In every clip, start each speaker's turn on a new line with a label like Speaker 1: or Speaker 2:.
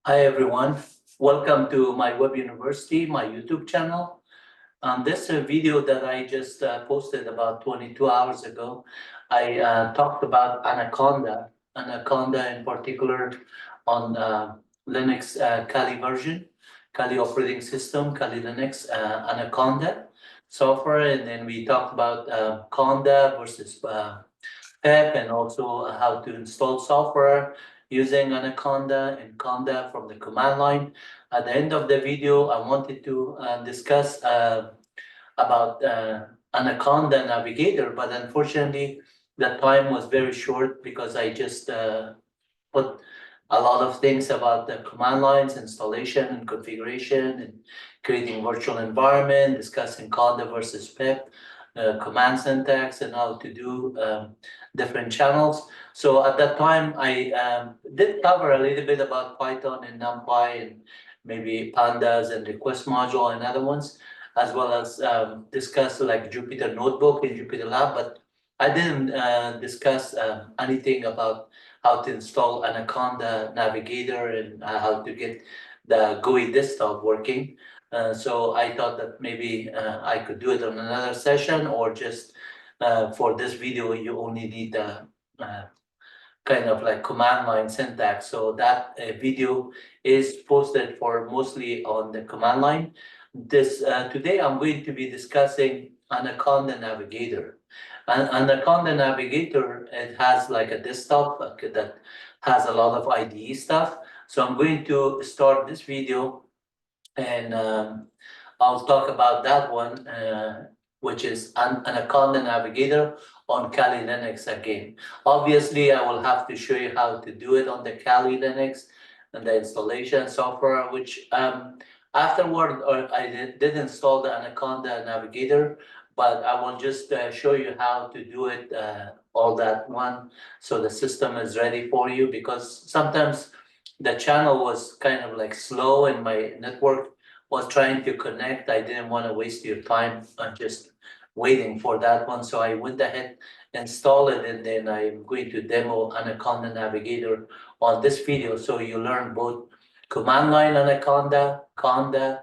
Speaker 1: Hi everyone, welcome to my Web University, my YouTube channel. This video that I just posted about 22 hours ago, I talked about Anaconda in particular on Linux Kali version, Kali operating system, Kali Linux, Anaconda software, and then we talked about Conda versus PIP and also how to install software using Anaconda and Conda from the command line. At the end of the video, I wanted to discuss about Anaconda-Navigator, but unfortunately, the time was very short because I just put a lot of things about the command lines, installation and configuration, and creating virtual environment, discussing Conda versus PIP, command syntax, and how to do different channels. So at that time, I did cover a little bit about Python and NumPy and maybe pandas and request module and other ones, as well as discuss like Jupyter Notebook and Jupyter Lab, but I didn't discuss anything about how to install Anaconda Navigator and how to get the GUI desktop working. So I thought that maybe I could do it on another session, or just for this video, you only need the kind of like command line syntax. So that video is posted for mostly on the command line. Today I'm going to be discussing Anaconda Navigator. Anaconda Navigator, it has like a desktop that has a lot of IDE stuff. So I'm going to start this video and I'll talk about that one, which is Anaconda Navigator on Kali Linux again. Obviously, I will have to show you how to do it on the Kali Linux and the installation software, which afterward I did install the Anaconda Navigator, but I will just show you how to do it, all that one, so the system is ready for you, because sometimes the channel was kind of like slow and my network was trying to connect. I didn't want to waste your time just waiting for that one. So I went ahead, installed it, and then I'm going to demo Anaconda Navigator on this video. So you learn both command line Anaconda, Conda,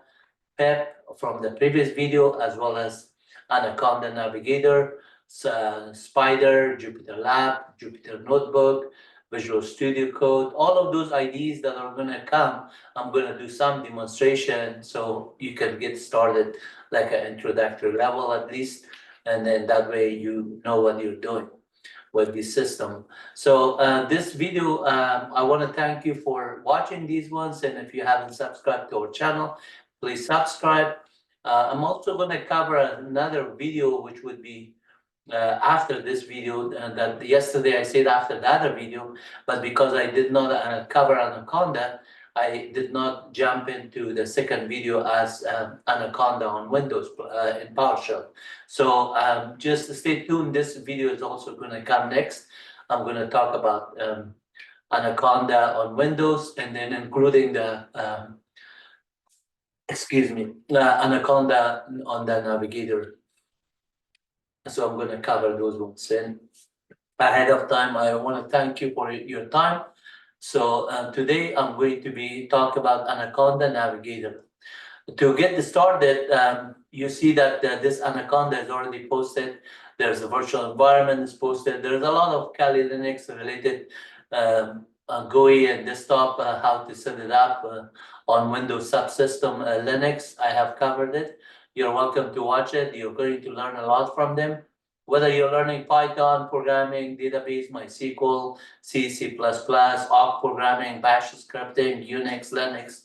Speaker 1: PEP from the previous video, as well as Anaconda Navigator, Spider, Jupyter Lab, Jupyter Notebook, Visual Studio Code, all of those IDs that are going to come. I'm going to do some demonstration so you can get started like an introductory level at least, and then that way you know what you're doing with the system. So this video, I want to thank you for watching these ones, and if you haven't subscribed to our channel, please subscribe. I'm also going to cover another video which would be after this video, that yesterday I said after the other video, but because I did not cover Anaconda, I did not jump into the second video as Anaconda on Windows in PowerShell. So just stay tuned. This video is also going to come next. I'm going to talk about Anaconda on Windows, and then including the Anaconda on the Navigator. So I'm going to cover those ones. And ahead of time, I want to thank you for your time. So today I'm going to be talk about Anaconda Navigator. To get started, you see that this Anaconda is already posted. There's a virtual environment is posted. There's a lot of Kali Linux related GUI and desktop, how to set it up on Windows subsystem Linux. I have covered it. You're welcome to watch it. You're going to learn a lot from them. Whether you're learning Python, programming, database, MySQL, C, awk programming, Bash scripting, Unix, Linux,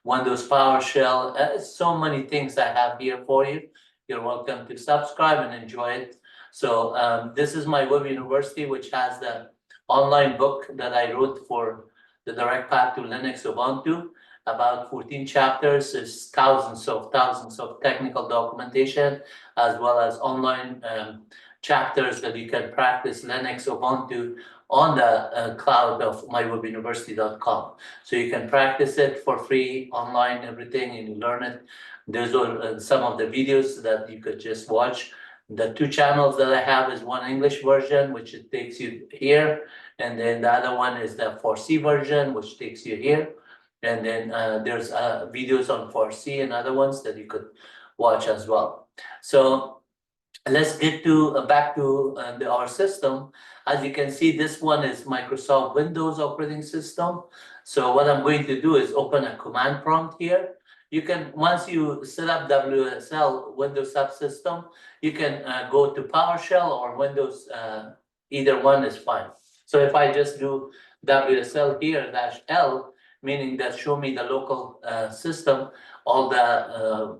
Speaker 1: Windows PowerShell, so many things I have here for you. You're welcome to subscribe and enjoy it. So this is my Web University, which has the online book that I wrote for the Direct Path to Linux Ubuntu. About 14 chapters, is thousands of technical documentation, as well as online chapters that you can practice Linux Ubuntu on the cloud of MyWebUniversity.com. So you can practice it for free online, everything, and you learn it. Those are some of the videos that you could just watch. The two channels that I have is one English version, which it takes you here, and then the other one is the 4C version, which takes you here. And then there's videos on 4C and other ones that you could watch as well. So let's get to back to our system. As you can see, this one is Microsoft Windows operating system. So what I'm going to do is open a command prompt here. You can, once you set up WSL, Windows subsystem, you can go to PowerShell or Windows, either one is fine. So if I just do WSL here, -L, meaning that show me the local system, all the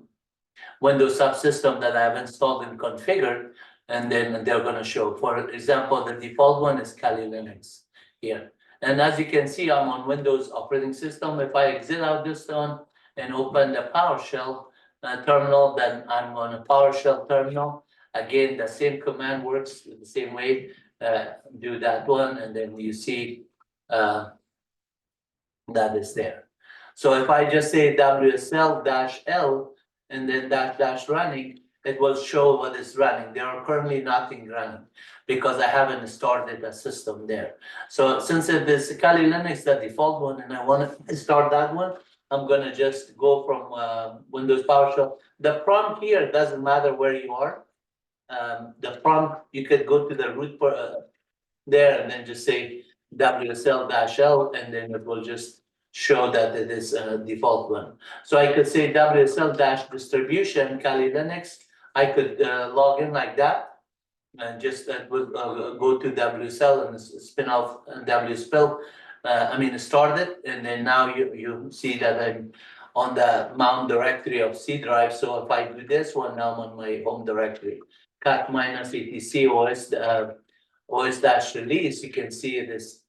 Speaker 1: Windows subsystem that I've installed and configured, and then they're going to show. For example, the default one is Kali Linux here. And as you can see, I'm on Windows operating system. If I exit out this one and open the PowerShell terminal, then I'm on a PowerShell terminal. Again, the same command works the same way. Do that one, and then you see that is there. So if I just say WSL-L, and then dash running, it will show what is running. There are currently nothing running because I haven't started a system there. So since it is Kali Linux, the default one, and I want to start that one, I'm going to just go from Windows PowerShell. The prompt here doesn't matter where you are. The prompt, you could go to the root there and then just say WSL-L, and then it will just show that it is a default one. So I could say WSL-distribution Kali Linux. I could log in like that, and just that would go to WSL and spin off WSPL. Start it, and then now you see that I'm on the mount directory of C drive. So if I do this one, now I'm on my home directory. cat -etc os-release, you can see this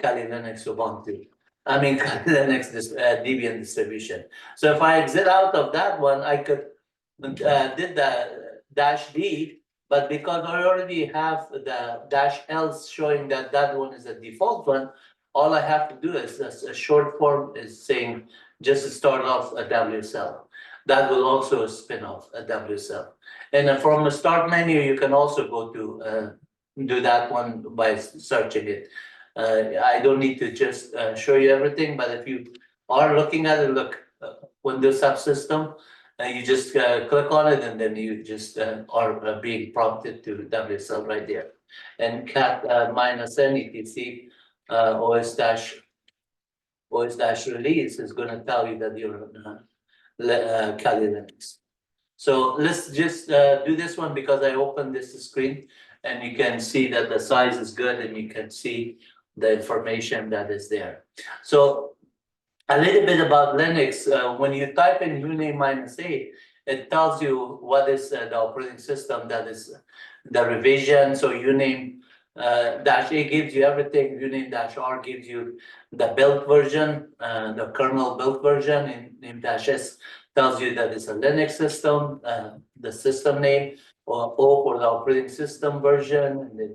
Speaker 1: Kali Linux Ubuntu. Kali Linux Debian distribution. So if I exit out of that one, I could did the -D, but because I already have the -L showing that that one is a default one, all I have to do is a short form is saying just start off a WSL. That will also spin off a WSL. And then from the start menu, you can also go to do that one by searching it. I don't need to just show you everything, but if you are looking at it, look, Windows subsystem, you just click on it, and then you just are being prompted to WSL right there. And cat -n etc os-release is going to tell you that you're on Kali Linux. So let's just do this one because I opened this screen, and you can see that the size is good, and you can see the information that is there. So a little bit about Linux. When you type in uname -A, it tells you what is the operating system that is the revision. So uname -A gives you everything. Uname -R gives you the build version, the kernel build version, and name -S tells you that it's a Linux system, the system name, or O for the operating system version, and then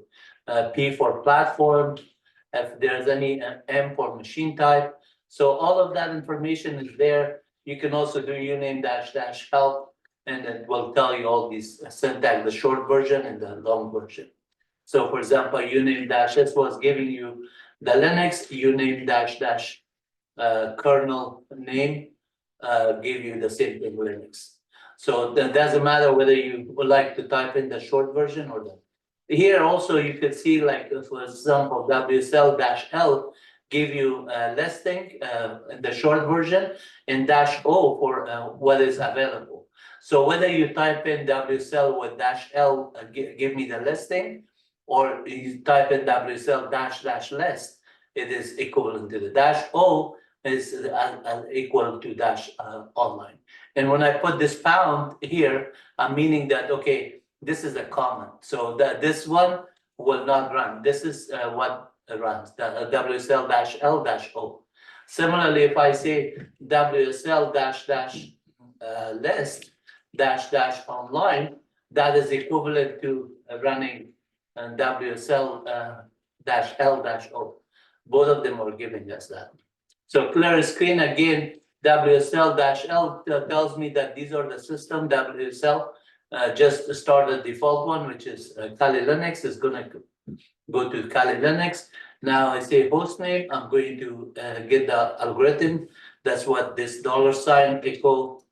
Speaker 1: P for platform, if there's any M for machine type. So all of that information is there. You can also do uname -help, and it will tell you all these syntax, the short version and the long version. So for example, uname -S was giving you the Linux, uname kernel name give you the same thing Linux. So that doesn't matter whether you would like to type in the short version or the. Here also you could see, like for example, WSL-L give you listing, the short version, and -O for what is available. So whether you type in WSL with -L, give me the listing, or you type in WSL-list, it is equivalent to the -O is equal to online. And when I put this pound here, I'm meaning that, okay, this is a comment. So that this one will not run. This is what runs, the WSL-L-O. Similarly, if I say WSL-list -online, that is equivalent to running WSL-L-O. Both of them are giving us that. So clear screen again, WSL-L tells me that these are the system. WSL just start the default one, which is Kali Linux, is going to go to Kali Linux. Now I say hostname, I'm going to get the algorithm. That's what this $ echo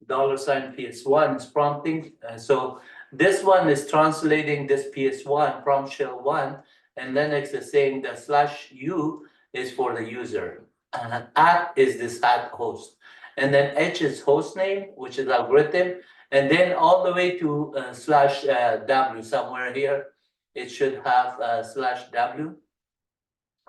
Speaker 1: $PS1 is prompting. So this one is translating this PS1 prompt shell 1, and Linux is saying the /u is for the user. At is this at host. And then H is host name, which is algorithm. And then all the way to /w somewhere here, it should have /w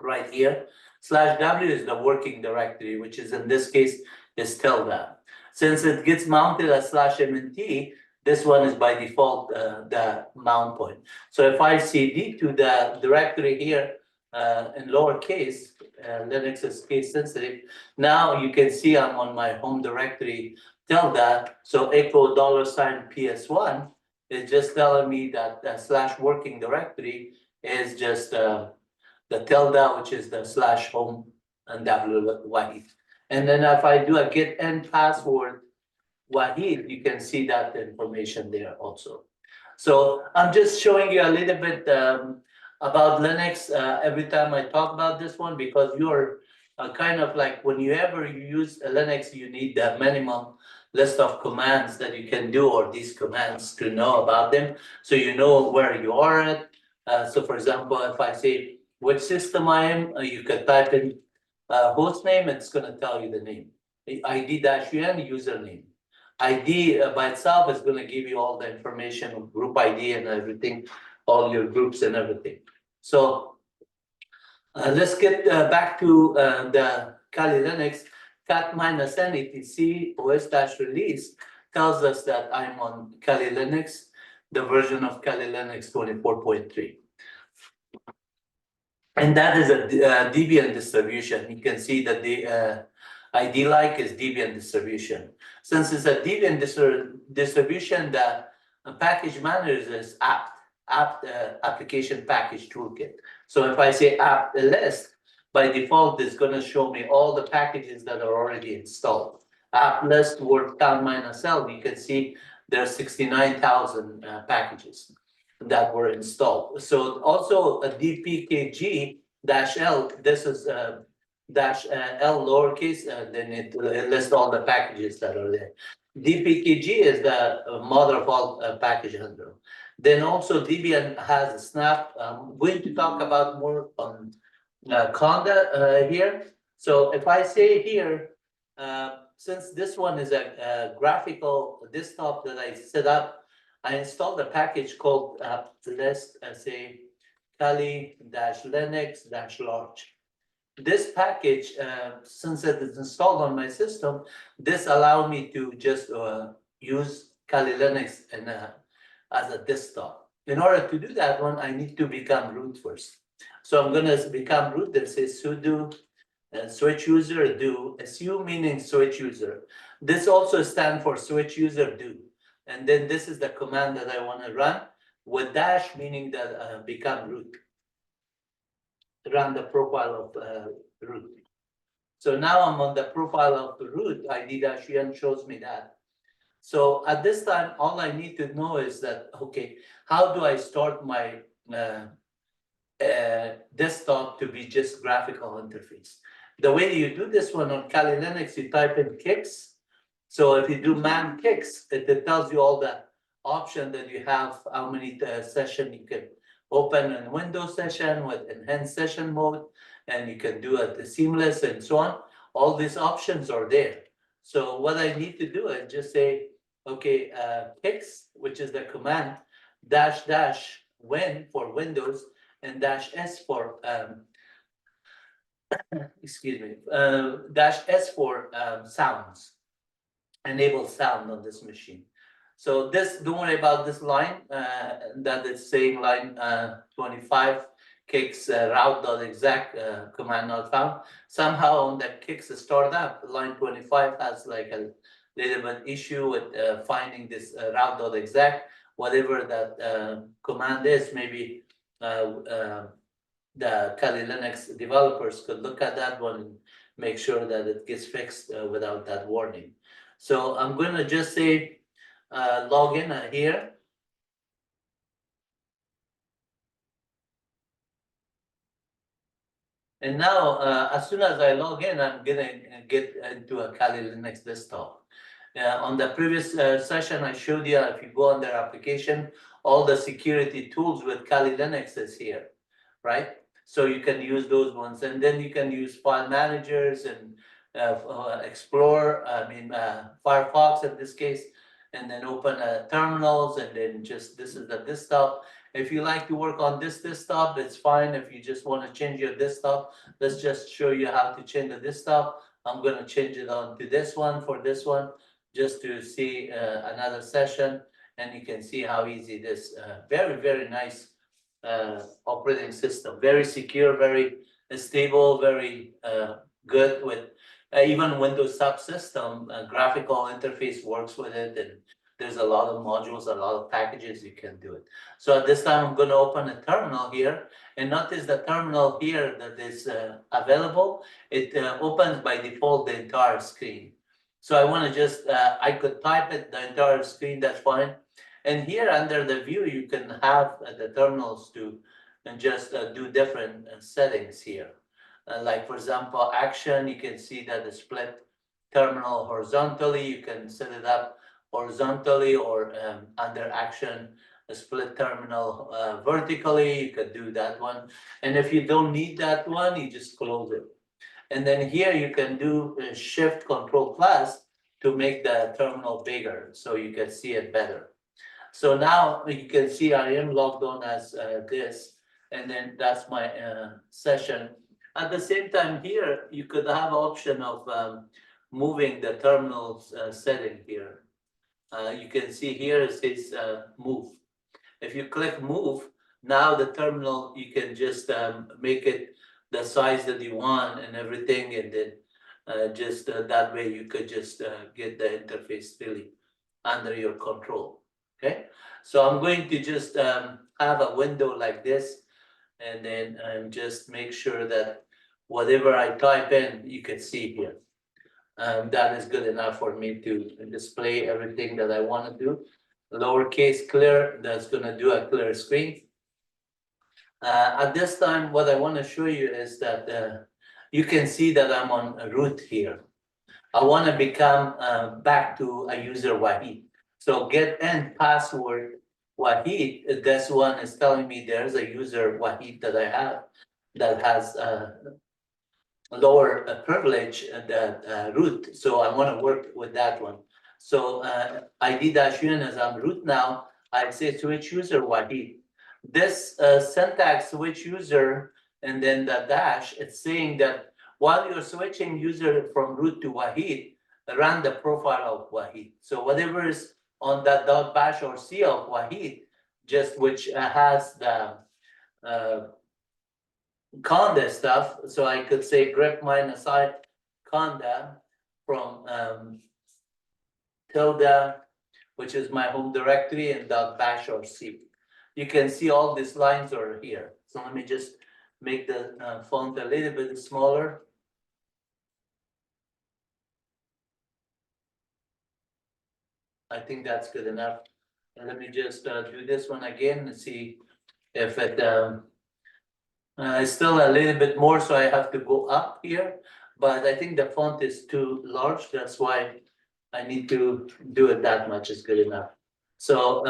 Speaker 1: right here. /w is the working directory, which is in this case is tilde. Since it gets mounted as /mnt, this one is by default the mount point. So if I cd to the directory here in lowercase, Linux is case sensitive. Now you can see I'm on my home directory tilde. So echo $PS1 is just telling me that the /working directory is just the tilde, which is the /home and Wahid. And then if I do a get end password Wahid, you can see that information there also. So I'm just showing you a little bit about Linux every time I talk about this one, because you're kind of like whenever you use Linux, you need the minimum list of commands that you can do, or these commands to know about them, so you know where you are at. So for example, if I say which system I am, you can type in host name, it's going to tell you the name. ID-UN, username. ID by itself is going to give you all the information, group ID and everything, all your groups and everything. So let's get back to the Kali Linux. cat -n etc os-release tells us that I'm on Kali Linux, the version of Kali Linux 24.3. And that is a Debian distribution. You can see that the ID-like is Debian distribution. Since it's a Debian distribution, the package manager is apt application package toolkit. So if I say apt list, by default, it's going to show me all the packages that are already installed. Apt list word count -l, you can see there are 69,000 packages that were installed. So also a dpkg-l, this is -l lowercase, then it lists all the packages that are there. dpkg is the mother of all package handler. Then also Debian has a snap. I'm going to talk about more on Conda here. So if I say here, since this one is a graphical desktop that I set up, I installed a package called list, say Kali-Linux-large. This package, since it is installed on my system, this allowed me to just use Kali Linux as a desktop. In order to do that one, I need to become root first. So I'm going to become root and say sudo switch user do, su meaning switch user. This also stands for switch user do. And then this is the command that I want to run with dash, meaning that become root. Run the profile of root. So now I'm on the profile of the root. ID-UN shows me that. So at this time, all I need to know is that, okay, how do I start my desktop to be just graphical interface? The way you do this one on Kali Linux, you type in kicks. So if you do man kicks, it tells you all the option that you have, how many session you can open in Windows session with enhanced session mode, and you can do it seamless and so on. All these options are there. So what I need to do is just say, okay, kicks, which is the command, --win for Windows, and -s for excuse me, -s for sounds. Enable sound on this machine. So this, don't worry about this line that is saying line 25 kicks route.exec command not found. Somehow on that kicks startup, line 25 has like a little bit issue with finding this route.exec, whatever that command is. Maybe the Kali Linux developers could look at that one and make sure that it gets fixed without that warning. So I'm going to just say log in here. And now, as soon as I log in, I'm gonna get into a Kali Linux desktop. On the previous session, I showed you if you go on their application, all the security tools with Kali Linux is here, right? So you can use those ones, and then you can use file managers and Explorer, Firefox in this case, and then open terminals, and then just this is the desktop. If you like to work on this desktop, it's fine. If you just want to change your desktop, let's just show you how to change the desktop. I'm going to change it on to this one for this one, just to see another session, and you can see how easy this very, very nice operating system, very secure, very stable, very good with even Windows subsystem, graphical interface works with it, and there's a lot of modules, a lot of packages you can do it. So at this time, I'm going to open a terminal here, and notice the terminal here that is available. It opens by default the entire screen. So I want to just, I could type it, the entire screen, that's fine. And here under the view, you can have the terminals to and just do different settings here. Like for example, action, you can see that the split terminal horizontally, you can set it up horizontally, or under action, a split terminal vertically, you could do that one. And if you don't need that one, you just close it. And then here you can do Shift Control Plus to make the terminal bigger so you can see it better. So now you can see I am logged on as this, and then that's my session. At the same time here, you could have option of moving the terminal's setting here. You can see here it says move. If you click move, now the terminal, you can just make it the size that you want and everything, and then just that way you could just get the interface really under your control. Okay, so I'm going to just have a window like this, and then just make sure that whatever I type in, you can see here. That is good enough for me to display everything that I want to do. Lowercase clear, that's going to do a clear screen. At this time, what I want to show you is that you can see that I'm on a root here. I want to become back to a user Wahid. So get in password Wahid. This one is telling me there's a user Wahid that I have that has lower privilege that root. So I want to work with that one. So ID-UN as I'm root now, I say switch user Wahid. This syntax switch user and then the dash, it's saying that while you're switching user from root to Wahid, run the profile of Wahid. So whatever is on that .bash or C of Wahid, just which has the conda stuff. So I could say grep minus I conda from tilde, which is my home directory, and .bash or C. You can see all these lines are here. So let me just make the font a little bit smaller. I think that's good enough. And let me just do this one again and see if it it's still a little bit more, so I have to go up here. But I think the font is too large. That's why I need to do it that much is good enough. So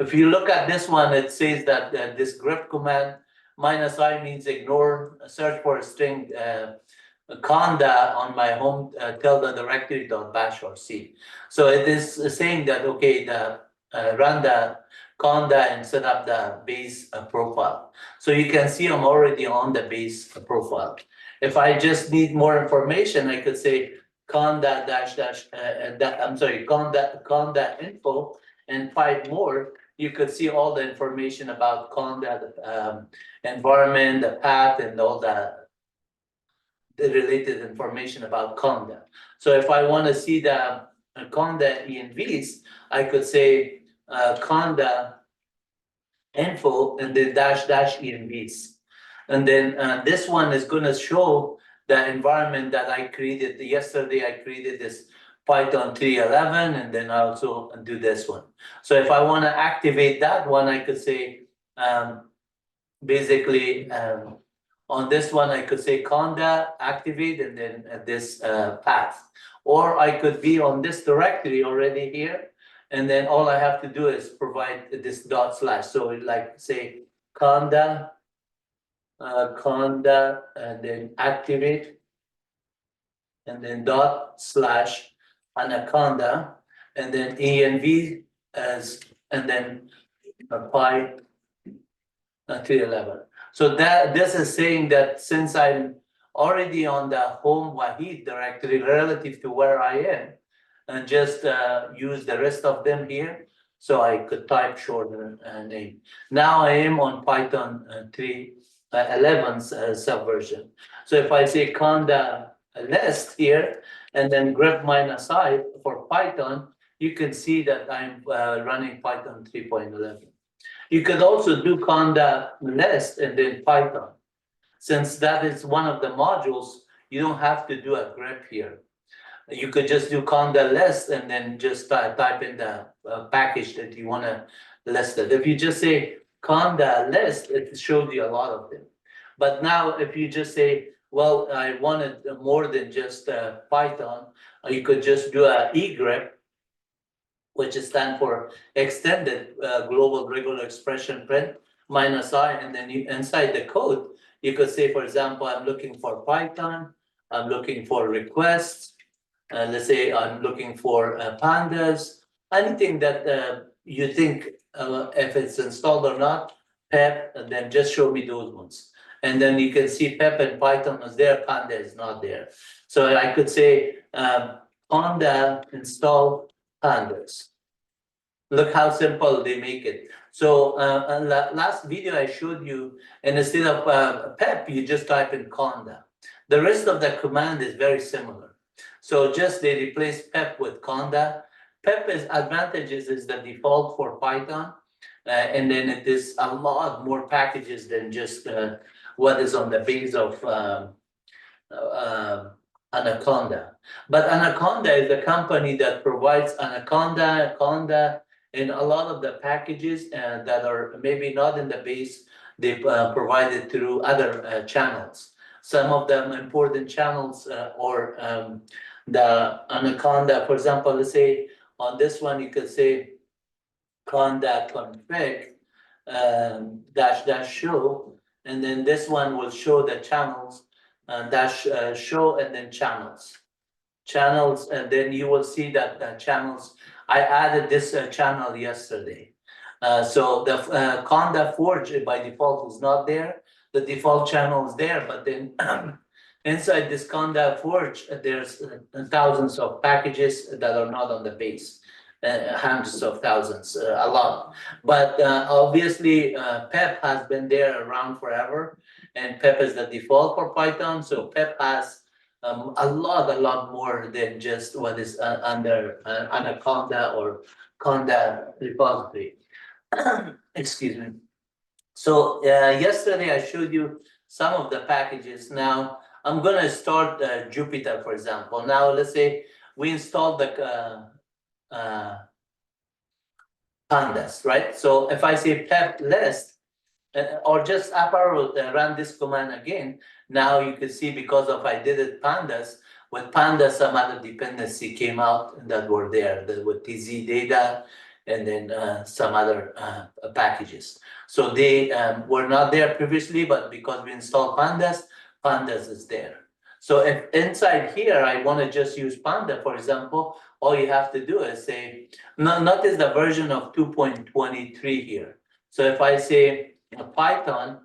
Speaker 1: if you look at this one, it says that this grep command minus I means ignore, search for a string conda on my home tilde directory .bash or C. So it is saying that, okay, the run the conda and set up the base profile. So you can see I'm already on the base profile. If I just need more information, I could say conda conda info and 5 more. You could see all the information about conda, the environment, the path, and all the related information about conda. So if I want to see the conda envs, I could say conda info and then dash envs. And then this one is going to show the environment that I created. Yesterday, I created this Python 3.11, and then I also do this one. So if I want to activate that one, I could say basically On this one, I could say conda activate and then this path. Or I could be on this directory already here, and then all I have to do is provide this dot slash. So like say conda, conda, and then activate, and then dot slash anaconda, and then env as, and then apply 311. So that this is saying that since I'm already on the home Wahid directory relative to where I am, and just use the rest of them here, so I could type shorter name. Now I am on Python 3.11's subversion. So if I say conda list here, and then grep minus I for Python, you can see that I'm running Python 3.11. You could also do conda list and then Python. Since that is one of the modules, you don't have to do a grep here. You could just do conda list and then just type in the package that you want to list it. If you just say conda list, it shows you a lot of them. But now if you just say, well, I wanted more than just Python, you could just do a egrep, which stands for extended global regular expression print minus I, and then you, inside the code, you could say, for example, I'm looking for Python, I'm looking for requests, let's say I'm looking for pandas, anything that you think if it's installed or not, PEP, and then just show me those ones. And then you can see PEP and Python is there, Panda is not there. So I could say Panda install pandas. Look how simple they make it. So last video I showed you, and instead of PEP, you just type in conda. The rest of the command is very similar. So just they replace PEP with conda. PEP's advantages is the default for Python, and then it is a lot more packages than just what is on the base of Anaconda. But Anaconda is the company that provides Anaconda, Conda, and a lot of the packages that are maybe not in the base, they provided through other channels. Some of them important channels or the Anaconda, for example, let's say on this one, you could say conda config dash dash show, and then this one will show the channels dash show and then channels, and then you will see that the channels, I added this channel yesterday. So the conda forge by default is not there. The default channel is there, but then inside this conda forge, there's thousands of packages that are not on the base. Hundreds of thousands, a lot. But obviously, PEP has been there around forever, and PEP is the default for Python. So PEP has a lot more than just what is under Anaconda or Conda repository. Excuse me. So yesterday I showed you some of the packages. Now I'm going to start Jupyter, for example. Now let's say we installed the pandas, right? So if I say pep list or just up arrow run this command again, now you can see because of I did it pandas, with pandas some other dependency came out that were there with TZ data and then some other packages. So they were not there previously, but because we installed pandas, pandas is there. So if inside here I want to just use panda, for example, all you have to do is say, notice the version of 2.23 here. So if I say Python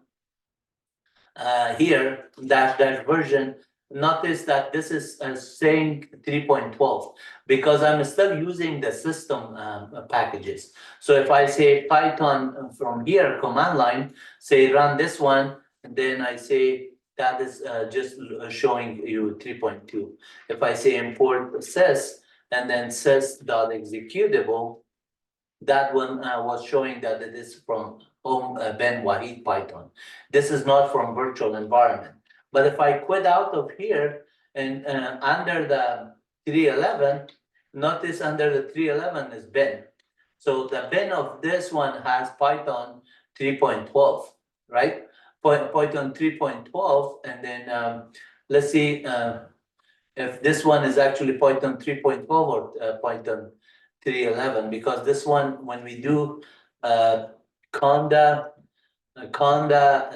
Speaker 1: here, dash version, notice that this is saying 3.12 because I'm still using the system packages. So if I say Python from here, command line, say run this one, and then I say that is just showing you 3.2. If I say import sys, and then sys.executable, that one was showing that it is from home Ben Wahid Python. This is not from virtual environment. But if I quit out of here and under the 311, notice under the 311 is Ben. So the Ben of this one has Python 3.12, right? Python 3.12, and then let's see if this one is actually Python 3.12 or Python 3.11, because this one, when we do conda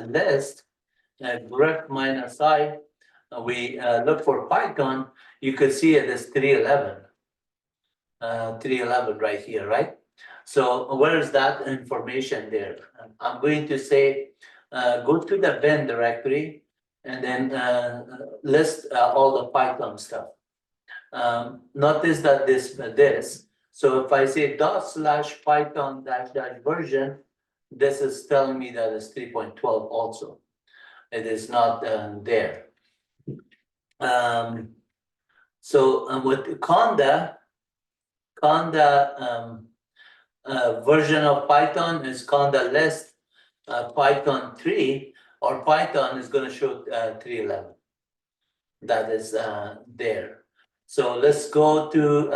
Speaker 1: list, grep minus I, we look for Python, you could see it as 3.11 right here, right? So where is that information there? I'm going to say, go to the bin directory and then list all the Python stuff. Notice that this, so if I say /python -- version, this is telling me that it's 3.12 also. It is not there. So with conda version of Python is conda list Python 3, or Python is going to show 3.11. That is there. So let's go to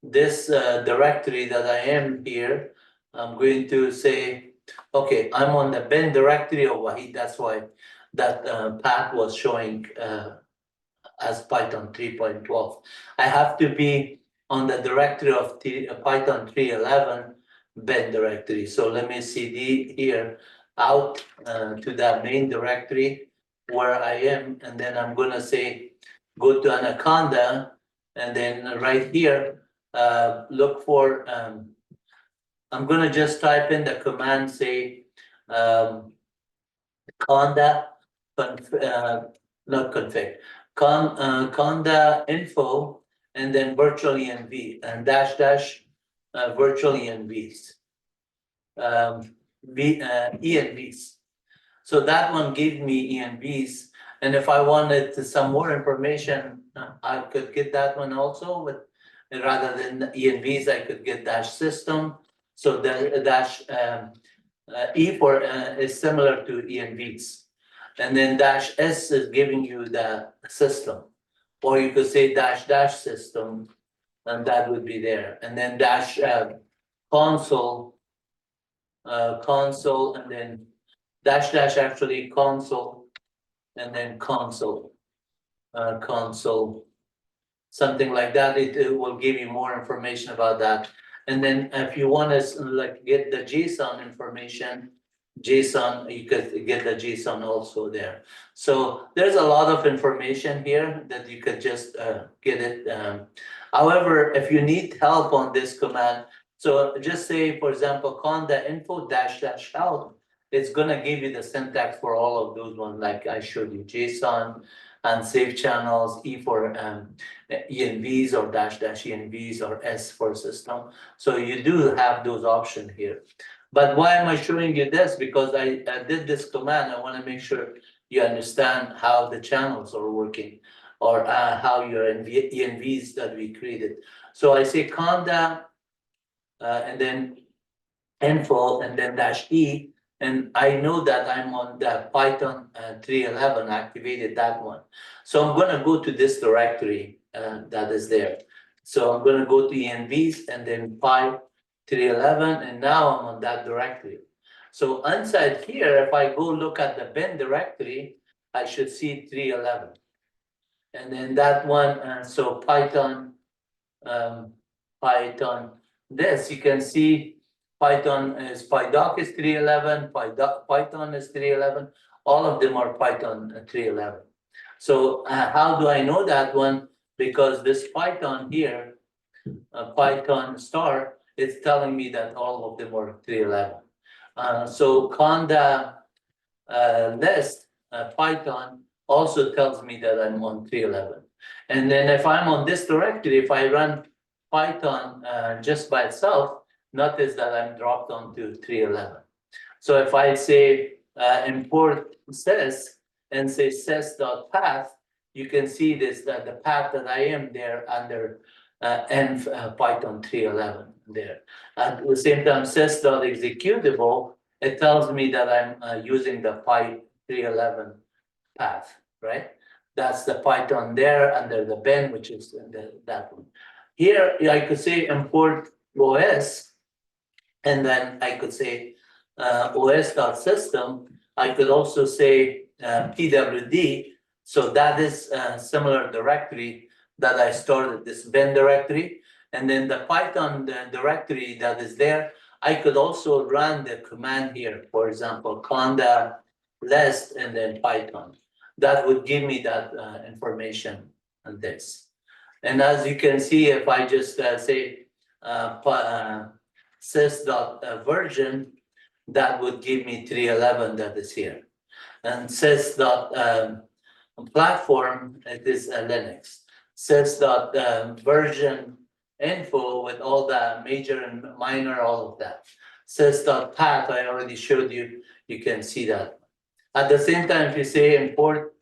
Speaker 1: this directory that I am here. I'm going to say, okay, I'm on the bin directory of Wahid. That's why that path was showing as Python 3.12. I have to be on the directory of Python 3.11 bin directory. So let me cd here out to that main directory where I am, and then I'm going to say, go to Anaconda, and then right here, look for, I'm going to just type in the command, say, conda, not config, conda info, and then virtual env, and -- virtual envs, envs. So that one gave me envs. And if I wanted some more information, I could get that one also. But rather than envs, I could get --system. So the E for is similar to envs. And then -s is giving you the system. Or you could say -- system, and that would be there. And then console, console, and then -- actually console, and then console, console, something like that. It will give you more information about that. And then if you want to like get the JSON information, JSON, you could get the JSON also there. So there's a lot of information here that you could just get it. However, if you need help on this command, so just say, for example, conda info -- help, it's gonna give you the syntax for all of those ones, like I showed you, JSON and save channels, E for envs or -- envs, or S for system. So you do have those options here. But why am I showing you this? Because I did this command. I want to make sure you understand how the channels are working, or how your envs that we created. So I say conda, and then info, and then -e, and I know that I'm on the Python 3.11, activated that one. So I'm going to go to this directory that is there. So I'm going to go to envs and then Py 3.11, and now I'm on that directory. So inside here, if I go look at the bin directory, I should see 3.11. And then that one, so Python, this, you can see Python is PyDoc is 3.11, Python is 3.11, all of them are Python 3.11. So how do I know that one? Because this Python here, Python star, it's telling me that all of them are 3.11. So conda list Python also tells me that I'm on 3.11. And then if I'm on this directory, if I run Python just by itself, notice that I'm dropped onto 3.11. So if I say import sys and say sys.path, you can see this, that the path that I am there under env Python 3.11 there. At the same time, sys.executable, it tells me that I'm using the Py 3.11 path, right? That's the Python there under the bin, which is that one. Here, I could say import OS, and then I could say os.system, I could also say pwd. So that is a similar directory that I stored, this bin directory. And then the Python directory that is there, I could also run the command here, for example, conda list and then Python. That would give me that information on this. And as you can see, if I just say sys.version, that would give me 311 that is here. And sys.platform, it is Linux. Sys.version info with all the major and minor, all of that. Sys.path, I already showed you, you can see that. At the same time, if you say import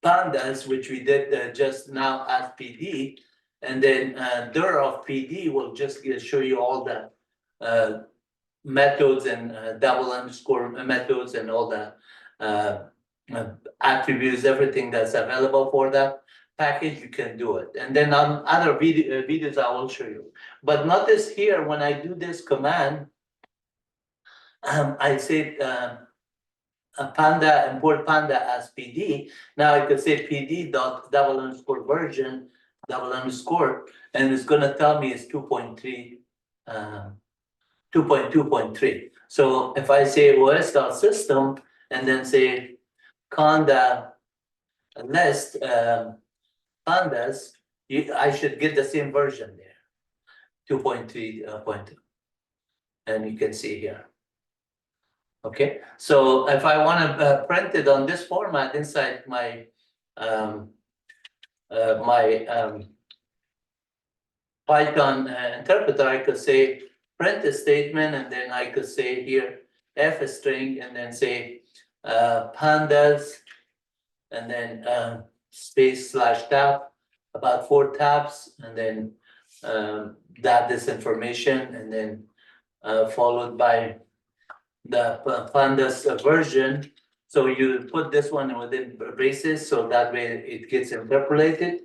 Speaker 1: pandas, which we did just now as PD, and then dir of PD will just show you all the methods and double underscore methods and all the attributes, everything that's available for that package, you can do it. And then on other videos, I will show you. But notice here, when I do this command, I say panda, import panda as PD. Now I could say PD dot double underscore version, double underscore, and it's going to tell me it's 2.3, 2.2.3. So if I say os.system and then say conda list pandas, I should get the same version there, 2.3.2. And you can see here. Okay, so if I want to print it on this format inside my Python interpreter, I could say print a statement, and then I could say here f string, and then say pandas, and then space slash tab, about 4 tabs, and then this information, and then followed by the pandas version. So you put this one within braces, so that way it gets interpolated.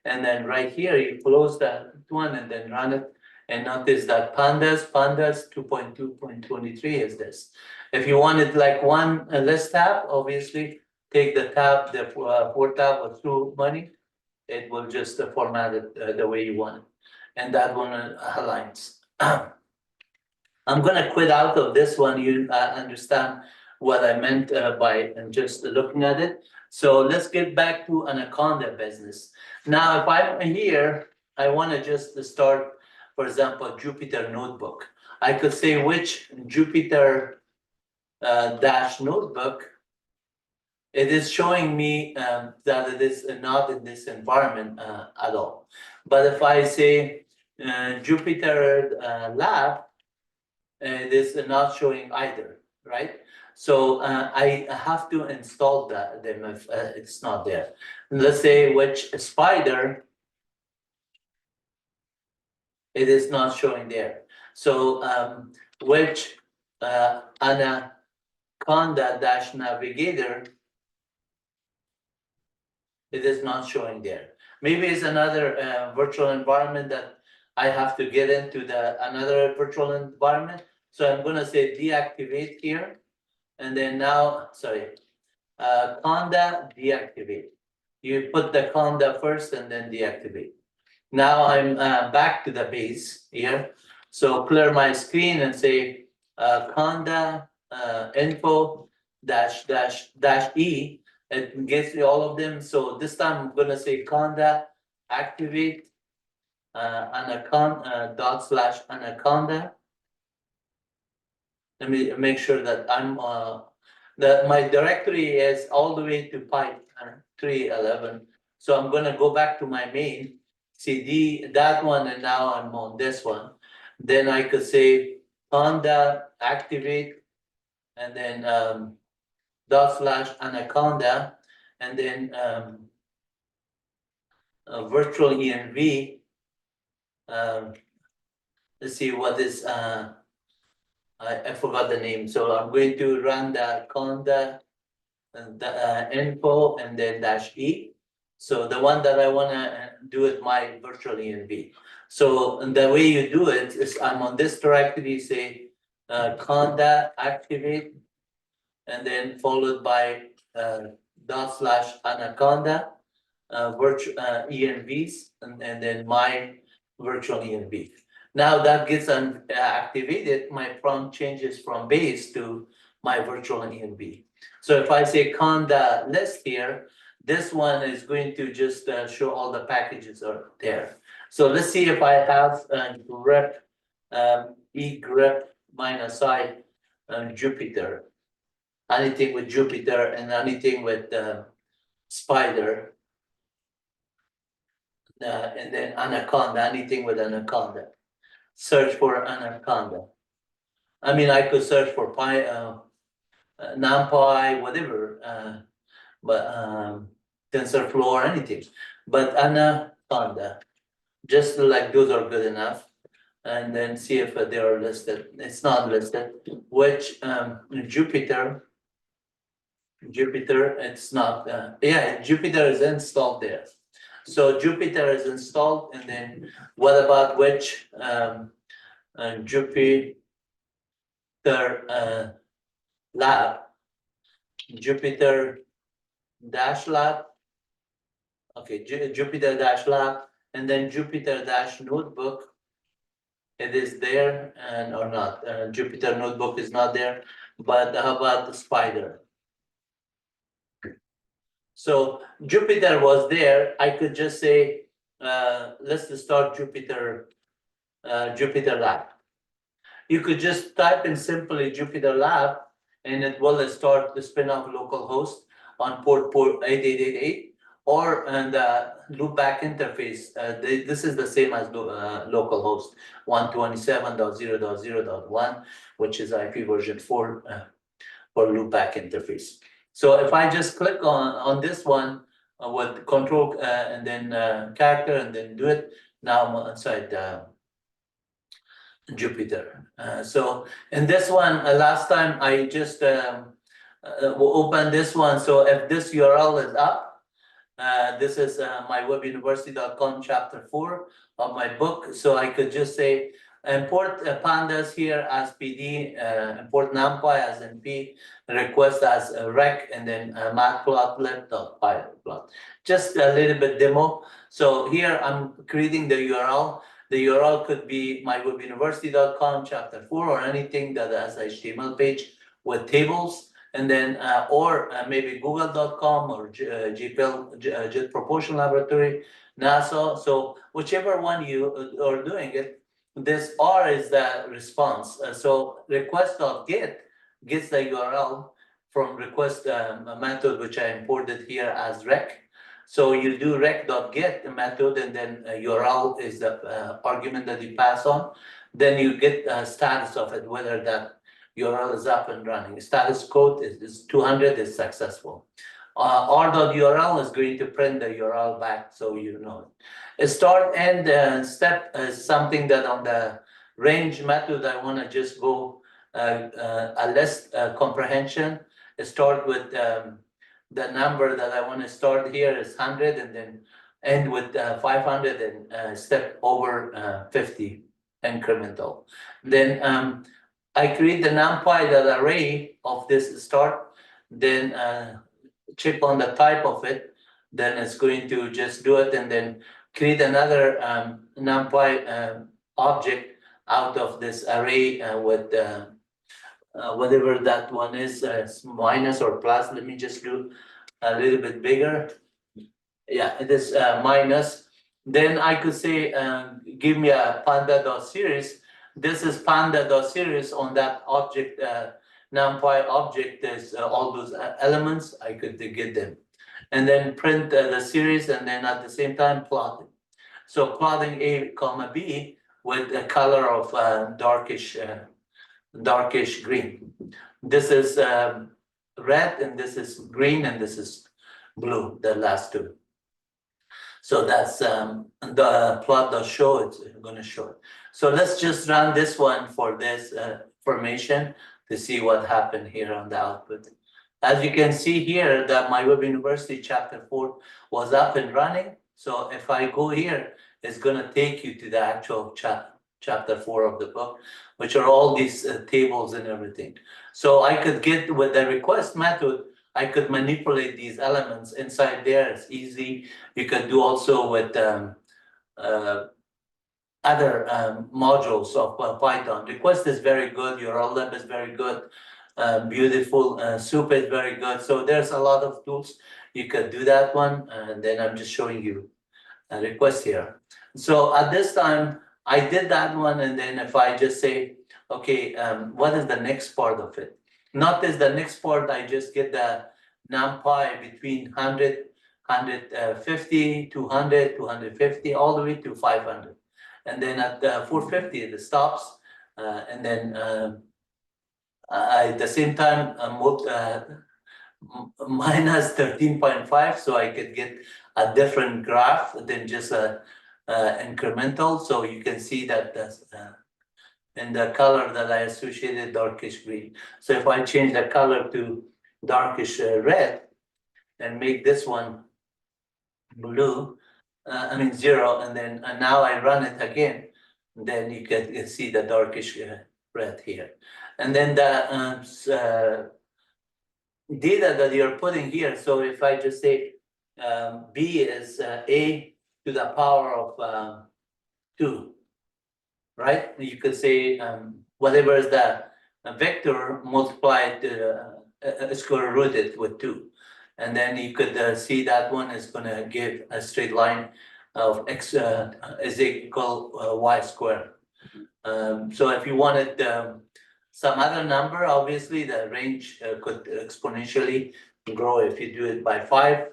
Speaker 1: And then right here, you close that one and then run it. And notice that pandas 2.2.23 is this. If you want it like one list tab, obviously take the tab, the 4 tab or through money. It will just format it the way you want it. And that one aligns. I'm going to quit out of this one. You understand what I meant by just looking at it. So let's get back to Anaconda business. Now, if I'm here, I want to just start, for example, Jupyter Notebook. I could say which Jupyter dash notebook. It is showing me that it is not in this environment at all. But if I say Jupyter Lab, it is not showing either, right? So I have to install them if it's not there. Let's say which spider, it is not showing there. So which Anaconda-Navigator, it is not showing there. Maybe it's another virtual environment that I have to get into another virtual environment. So I'm going to say deactivate here. And then now, conda deactivate. You put the conda first and then deactivate. Now I'm back to the base here. So clear my screen and say conda info dash E. It gives me all of them. So this time I'm going to say conda activate anaconda /anaconda. Let me make sure that I'm that my directory is all the way to pipe 311. So I'm going to go back to my main CD, that one, and now I'm on this one. Then I could say conda activate, and then /anaconda, and then virtual env. Let's see what is I forgot the name. So I'm going to run the conda info and then -e. So the one that I want to do it my virtual env. So the way you do it is I'm on this directory, say conda activate and then followed by /Anaconda virtual envs, and then my virtual env. Now that gets activated, my prompt changes from base to my virtual env. So if I say conda list here, this one is going to just show all the packages are there. So let's see if I have grep egrep minus I Jupyter, anything with Jupyter and anything with Spider, and then Anaconda, anything with Anaconda. Search for Anaconda. I mean, I could search for NumPy, whatever, but TensorFlow or anything. But Anaconda, just like those are good enough. And then see if they are listed. It's not listed. Which Jupyter, it's not. Yeah, Jupyter is installed there. So Jupyter is installed, and then what about which Jupyter lab? Jupyter dash lab. Okay, Jupyter dash lab, and then Jupyter dash notebook. It is there and or not. Jupyter notebook is not there, but how about the Spider? So Jupyter was there. I could just say, let's start Jupyter lab. You could just type in simply Jupyter lab, and it will start the spin-off localhost on port 8888, or the loopback interface. This is the same as localhost 127.0.0.1, which is IP version 4 for loopback interface. So if I just click on this one with control and then character and then do it, now I'm inside Jupyter. So in this one, last time I just opened this one. So if this URL is up, this is MyWebUniversity.com chapter 4 of my book. So I could just say import pandas here as PD, import NumPy as NP, request as rec, and then matplotlib.pyplot. Just a little bit demo. So here I'm creating the URL. The URL could be MyWebUniversity.com chapter 4 or anything that has HTML page with tables. And then, or maybe google.com or JPL, Jet Propulsion Laboratory, NASA. So whichever one you are doing it, this R is the response. So request.get gets the URL from request method, which I imported here as rec. So you do rec.get method, and then URL is the argument that you pass on. Then you get status of it, whether that URL is up and running. Status code is 200 is successful. R.URL is going to print the URL back, so you know it. Start end step is something that on the range method I want to just go a list comprehension. Start with the number that I want to start here is 100, and then end with 500 and step over 50 incremental. Then I create the NumPy, the array of this start, then check on the type of it, then it's going to just do it, and then create another NumPy object out of this array with whatever that one is, minus or plus. Let me just do a little bit bigger. Yeah, it is minus. Then I could say, give me a panda.series. This is panda.series on that object, NumPy object. There's all those elements. I could get them, and then print the series, and then at the same time plot it. So plotting A, comma B with a color of darkish green. This is red, and this is green, and this is blue. The last two. So that's the plot.show. It's going to show it. So let's just run this one for this formation to see what happened here on the output. As you can see here, that MyWebUniversity chapter 4 was up and running. So if I go here, it's going to take you to the actual chapter 4 of the book, which are all these tables and everything. So I could get with the request method, I could manipulate these elements inside there. It's easy. You could do also with other modules of Python. Request is very good. URL is very good. Beautiful. Soup is very good. So there's a lot of tools. You could do that one. And then I'm just showing you a request here. So at this time, I did that one. And then if I just say, okay, what is the next part of it? Notice the next part, I just get the NumPy between 100, 150, 200, 250, all the way to 500. And then at 450, it stops. And then at the same time, minus 13.5, so I could get a different graph than just a incremental. So you can see that that's in the color that I associated darkish green. So if I change the color to darkish red and make this one blue, I mean 0, and then now I run it again, then you can see the darkish red here. And then the data that you're putting here, so if I just say B is A to the power of 2, right? You could say whatever is the vector multiplied, square rooted with 2. And then you could see that one is going to give a straight line of x is equal y squared. So if you wanted some other number, obviously the range could exponentially grow if you do it by 5.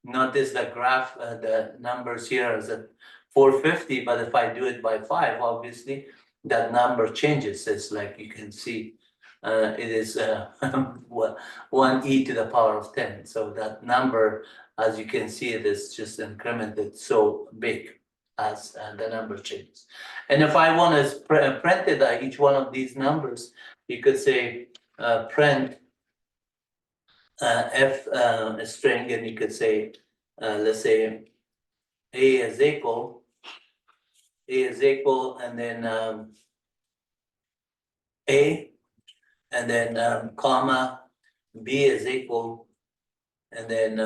Speaker 1: Notice the graph, the numbers here is at 450, but if I do it by 5, obviously that number changes. It's like you can see it is 1e to the power of 10. So that number, as you can see, it is just incremented so big as the number changes. And if I want to print it, each one of these numbers, you could say print f a string, and you could say, let's say a is equal, and then a, and then comma, b is equal, and then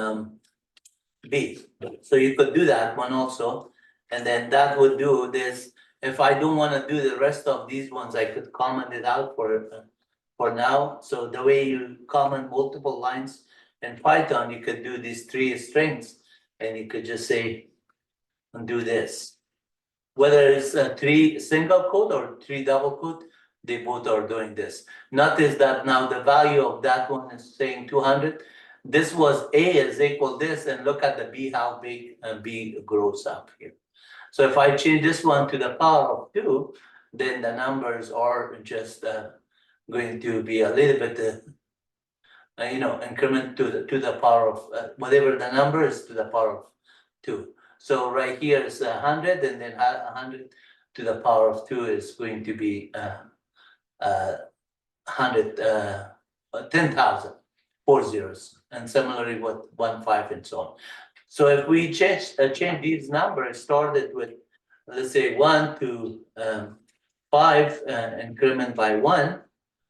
Speaker 1: b. So you could do that one also, and then that would do this. If I don't want to do the rest of these ones, I could comment it out for now. So the way you comment multiple lines in Python, you could do these 3 strings, and you could just say and do this. Whether it's 3 single quote or 3 double quote, they both are doing this. Notice that now the value of that one is saying 200. This was A is equal this, and look at the B, how big B grows up here. So if I change this one to the power of 2, then the numbers are just going to be a little bit, increment to the power of whatever the number is to the power of 2. So right here is 100, and then 100 to the power of 2 is going to be 10,000, 4 zeros, and similarly with 1, 5, and so on. So if we change these numbers, started with, let's say 1 to 5, increment by 1,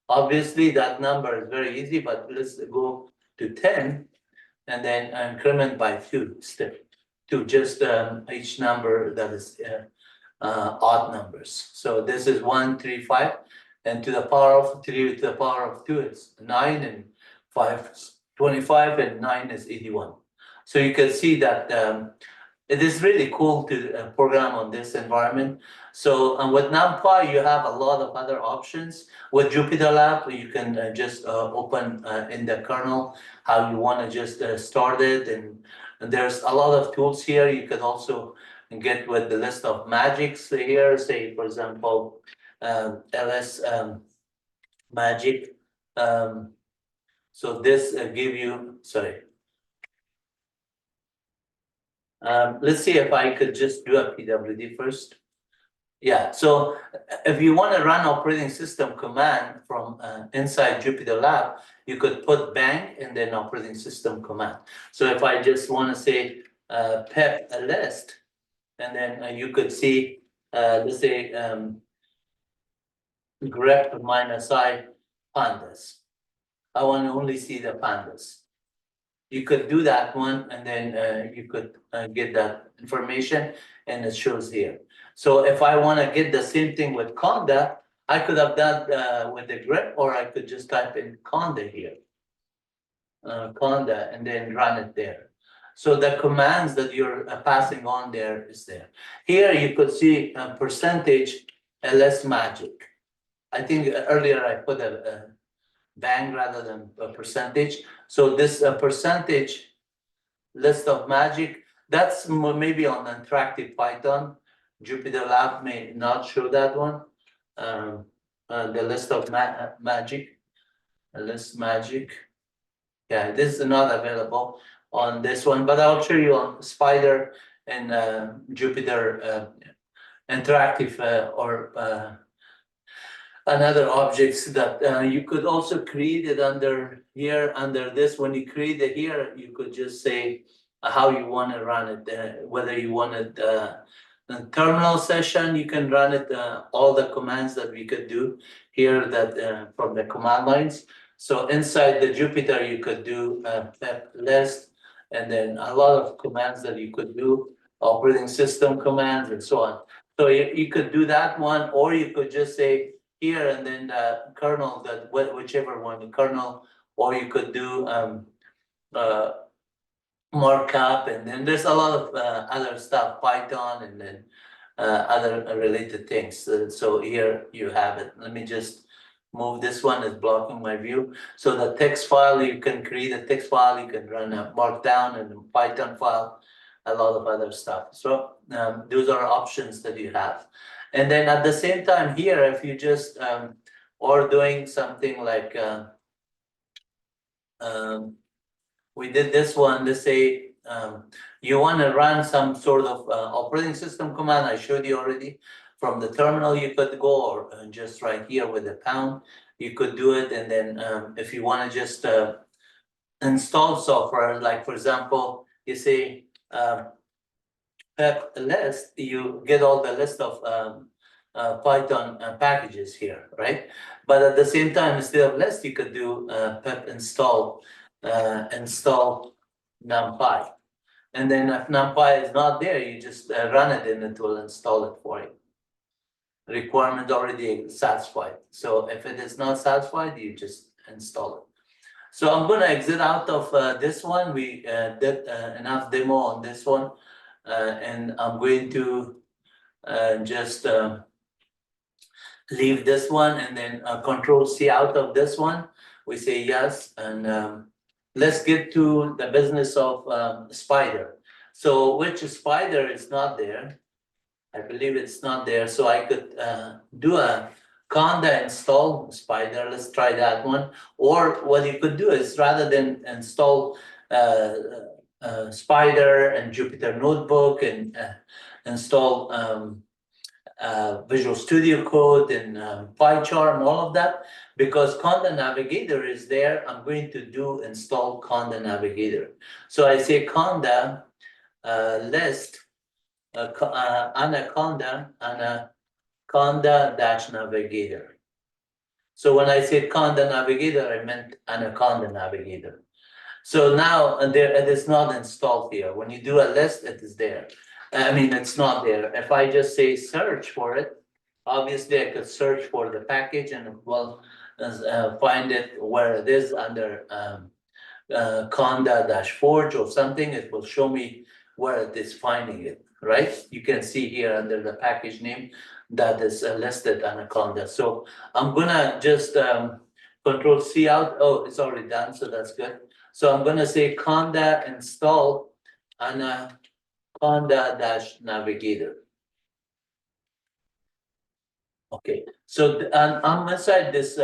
Speaker 1: obviously that number is very easy, but let's go to 10, and then increment by 2 step to just each number that is odd numbers. So this is 1, 3, 5, and to the power of 3 to the power of 2 is 9, and 5 is 25, and 9 is 81. So you can see that it is really cool to program on this environment. So with NumPy, you have a lot of other options. With JupyterLab, you can just open in the kernel how you want to just start it. And there's a lot of tools here. You can also get with the list of magics here, say, for example, ls magic. So this give you, sorry. Let's see if I could just do a PWD first. Yeah, so if you want to run operating system command from inside JupyterLab, you could put bang and then operating system command. So if I just want to say pip list, and then you could see, let's say grep -I pandas. I want to only see the pandas. You could do that one, and then you could get that information, and it shows here. So if I want to get the same thing with conda, I could have done with the grep, or I could just type in conda here, conda, and then run it there. So the commands that you're passing on there is there. Here you could see percentage ls magic. I think earlier I put a bang rather than a percentage. So this percentage list of magic, that's maybe on interactive Python. Jupyter Lab may not show that one. The list of magic, list magic. Yeah, this is not available on this one, but I'll show you on Spider and Jupyter interactive or another objects that you could also create it under here, under this. When you create it here, you could just say how you want to run it, whether you want it in terminal session, you can run it, all the commands that we could do here that from the command lines. So inside the Jupyter, you could do PEP list, and then a lot of commands that you could do, operating system commands and so on. So you could do that one, or you could just say here and then the kernel, that whichever one, the kernel, or you could do markup, and then there's a lot of other stuff, Python, and then other related things. So here you have it. Let me just move this one, is blocking my view. So the text file, you can create a text file, you can run a markdown and a Python file, a lot of other stuff. So those are options that you have. And then at the same time here, if you just or doing something like we did this one, let's say you want to run some sort of operating system command. I showed you already. From the terminal you could go, or just right here with the pound, you could do it. And then if you want to just install software, like for example, you say PEP list, you get all the list of Python packages here, right? But at the same time, instead of list, you could do PEP install NumPy. And then if NumPy is not there, you just run it and it will install it for you. Requirement already satisfied. So if it is not satisfied, you just install it. So I'm going to exit out of this one. We did enough demo on this one. And I'm going to just leave this one, and then Control C out of this one. We say yes, and let's get to the business of Spider. So which Spider is not there? I believe it's not there. So I could do a conda install Spider. Let's try that one. Or what you could do is, rather than install Spider and Jupyter Notebook and install Visual Studio Code and PyCharm, all of that, because Conda-Navigator is there, I'm going to do install Conda-Navigator. So I say conda list Anaconda Anaconda-Navigator. So when I said Conda-Navigator, I meant Anaconda-Navigator. So now there, it is not installed here. When you do a list, it is there. I mean, it's not there. If I just say search for it, obviously I could search for the package and it will find it where it is under conda-forge or something. It will show me where it is finding it, right? You can see here under the package name that is listed Anaconda. So I'm gonna just Control C out. Oh, it's already done, so that's good. So I'm gonna say conda install Anaconda-Navigator. Okay, so I'm inside this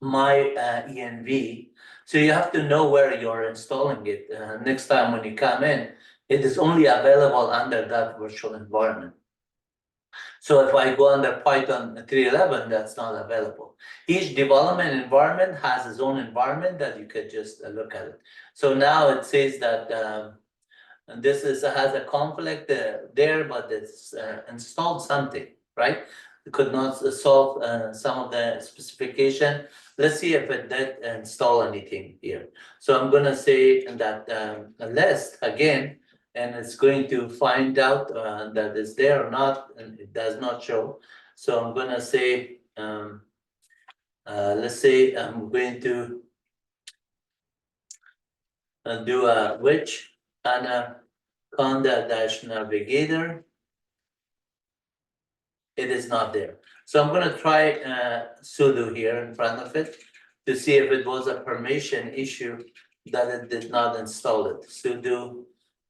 Speaker 1: MyENV. So you have to know where you're installing it. Next time when you come in, it is only available under that virtual environment. So if I go under Python 3.11, that's not available. Each development environment has its own environment that you could just look at it. So now it says that and this has a conflict there, but it's installed something, right? could not solve some of the specification. Let's see if it did install anything here. So I'm gonna say that list again, and it's going to find out that it's there or not, and it does not show. So I'm gonna say, let's say I'm going to do a which Anaconda-Navigator. It is not there. So I'm going to try sudo here in front of it to see if it was a permission issue that it did not install it. Sudo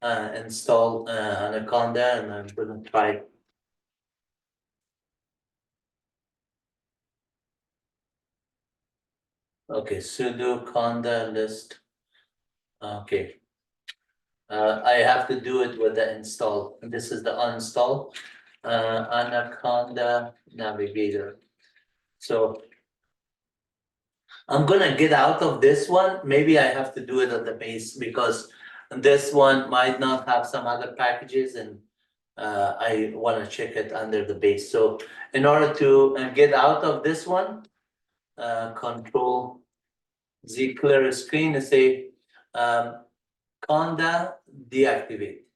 Speaker 1: install Anaconda, and I'm going to try. Okay, sudo conda list. Okay. I have to do it with the install. This is the uninstall Anaconda-Navigator. So I'm gonna get out of this one. Maybe I have to do it at the base because this one might not have some other packages, and I want to check it under the base. So in order to get out of this one, Control Z, clear screen, and say Conda deactivate.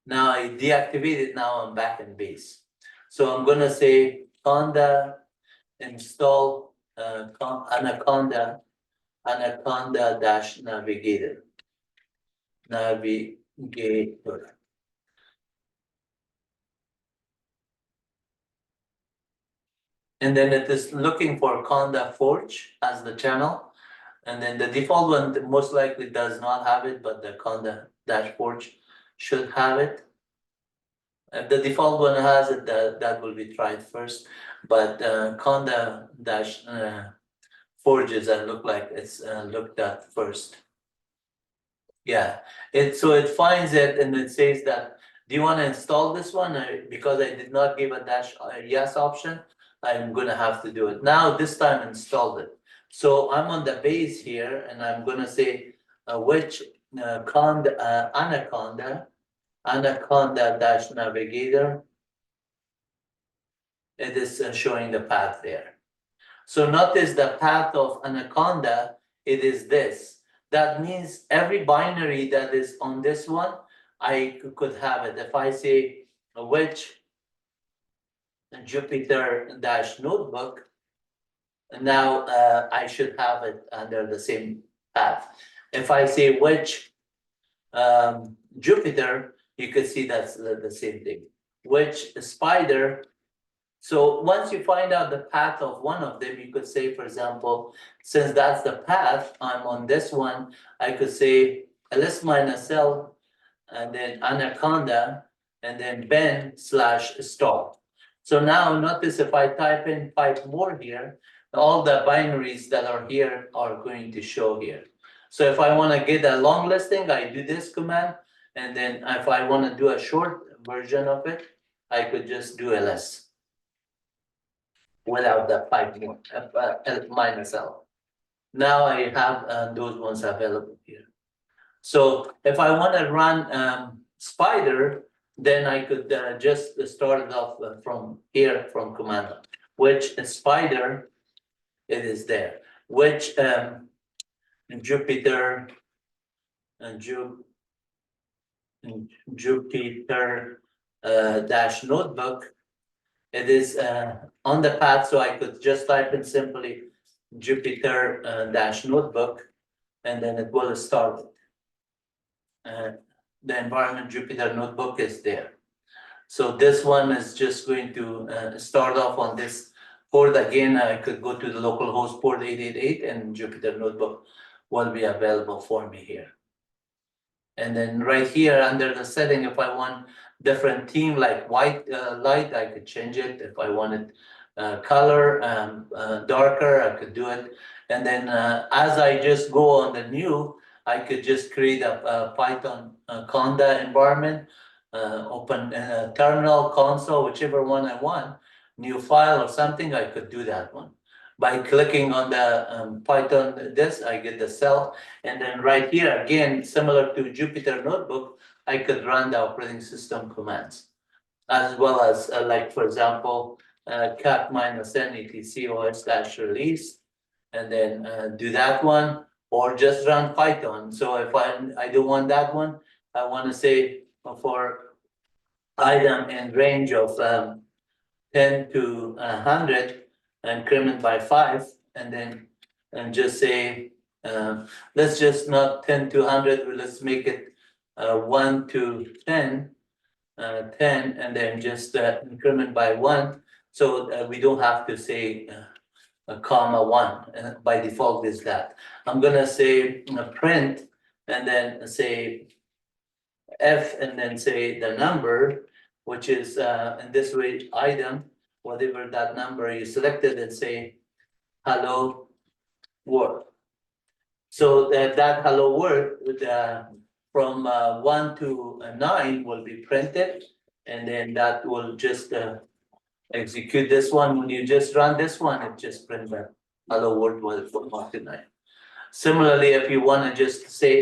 Speaker 1: Now I deactivate it. Now I'm back in base. So I'm gonna say Conda install Anaconda-Navigator. Navigator. And then it is looking for Conda Forge as the channel. And then the default one most likely does not have it, but the Conda Forge should have it. If the default one has it, that will be tried first. But Conda Forges look like it's looked at first. Yeah, so it finds it and it says that, do you want to install this one? Because I did not give a yes option, I'm gonna have to do it. Now this time installed it. So I'm on the base here and I'm gonna say which Anaconda-Navigator. It is showing the path there. So notice the path of Anaconda, it is this. That means every binary that is on this one, I could have it. If I say which Jupyter-notebook, now I should have it under the same path. If I say which Jupyter, you could see that's the same thing. Which spider. So once you find out the path of one of them, you could say, for example, since that's the path, I'm on this one, I could say ls minus l, and then Anaconda, and then ben/star. So now notice if I type in 5 more here, all the binaries that are here are going to show here. So if I want to get a long listing, I do this command, and then if I want to do a short version of it, I could just do ls. Without the 5 more, minus L. Now I have those ones available here. So if I want to run Spider, then I could just start it off from here, from command, which Spider, it is there, which Jupyter dash notebook, it is on the path, so I could just type in simply Jupyter dash notebook, and then it will start it. The environment Jupyter notebook is there. So this one is just going to start off on this port again. I could go to the localhost port 888, and Jupyter notebook will be available for me here. And then right here under the setting, if I want different theme like white light, I could change it. If I wanted color darker, I could do it. And then as I just go on the new, I could just create a Python conda environment, open terminal, console, whichever one I want, new file or something, I could do that one. By clicking on the Python this, I get the cell. And then right here, again, similar to Jupyter Notebook, I could run the operating system commands. as well as like, for example, cat -n etc/os/release, and then do that one, or just run Python. So if I don't want that one, I want to say for item and range of 10 to 100, increment by 5, and then just say, let's just not 10 to 100, let's make it 1 to 10, 10, and then just increment by 1. So we don't have to say a comma 1. By default is that. I'm going to say print, and then say F, and then say the number, which is in this way item, whatever that number you selected, and say hello world. So that hello world from 1 to 9 will be printed, and then that will just execute this one. When you just run this one, it just prints the hello world from 1 to 9. Similarly, if you want to just say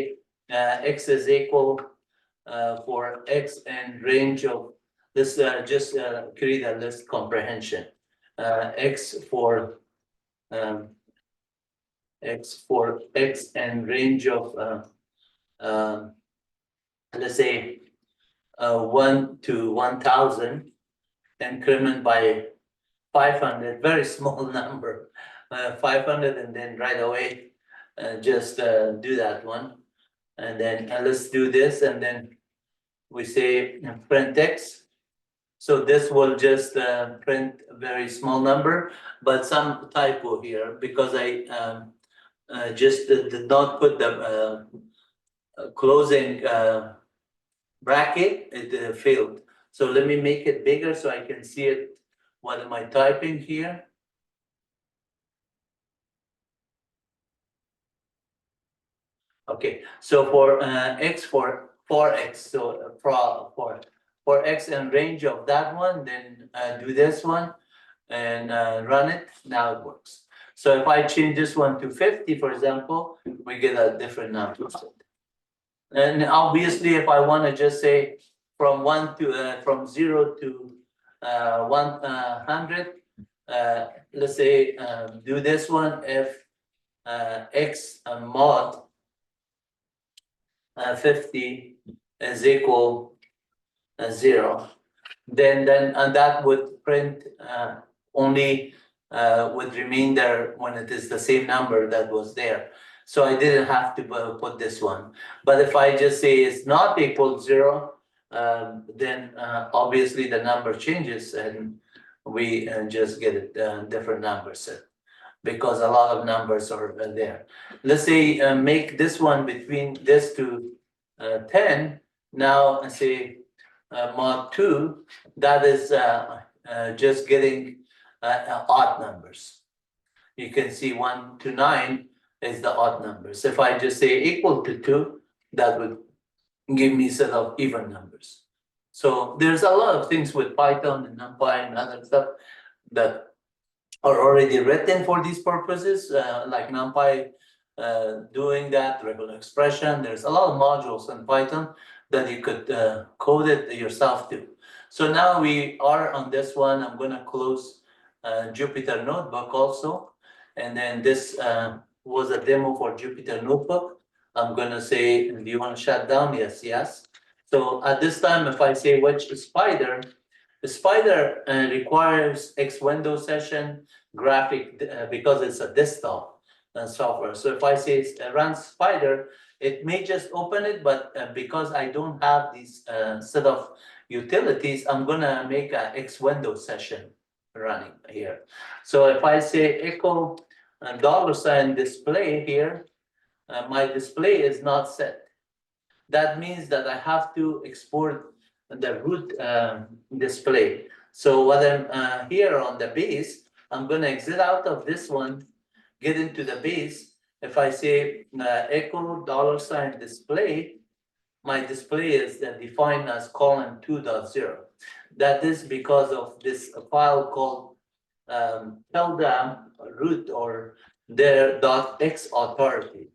Speaker 1: x is equal for x and range of this, just create a list comprehension. X for x and range of let's say 1 to 1000, increment by 500, very small number, 500, and then right away just do that one, and then let's do this, and then we say print x. So this will just print a very small number, but some typo here because I just did not put the closing bracket. It failed. So let me make it bigger so I can see it. What am I typing here? Okay, so for x, for x, so for x and range of that one, then do this one and run it. Now it works. So if I change this one to 50, for example, we get a different number. And obviously, if I want to just say from 0 to 100, let's say do this one if x mod 50 is equal 0, then and that would print only with remainder when it is the same number that was there. So I didn't have to put this one. But if I just say it's not equal to 0, then obviously the number changes, and we just get it different numbers because a lot of numbers are there. Let's say make this one between this to 10. Now I say mod 2, that is just getting odd numbers. You can see 1 to 9 is the odd numbers. If I just say equal to 2, that would give me set of even numbers. So there's a lot of things with Python and NumPy and other stuff that are already written for these purposes, like NumPy doing that, regular expression. There's a lot of modules in Python that you could code it yourself too. So now we are on this one. I'm going to close Jupyter Notebook also. And then this was a demo for Jupyter Notebook. I'm going to say, do you want to shut down? Yes, yes. So at this time, if I say which spider, the spider requires X window session graphic because it's a desktop software. So if I say run spider, it may just open it, but because I don't have these set of utilities, I'm gonna make a X window session running here. So if I say echo $ display here, my display is not set. That means that I have to export the root display. So when I'm here on the base, I'm going to exit out of this one, get into the base. If I say echo $ display, my display is defined as colon 2.0. That is because of this file called tilde root or their .x authority.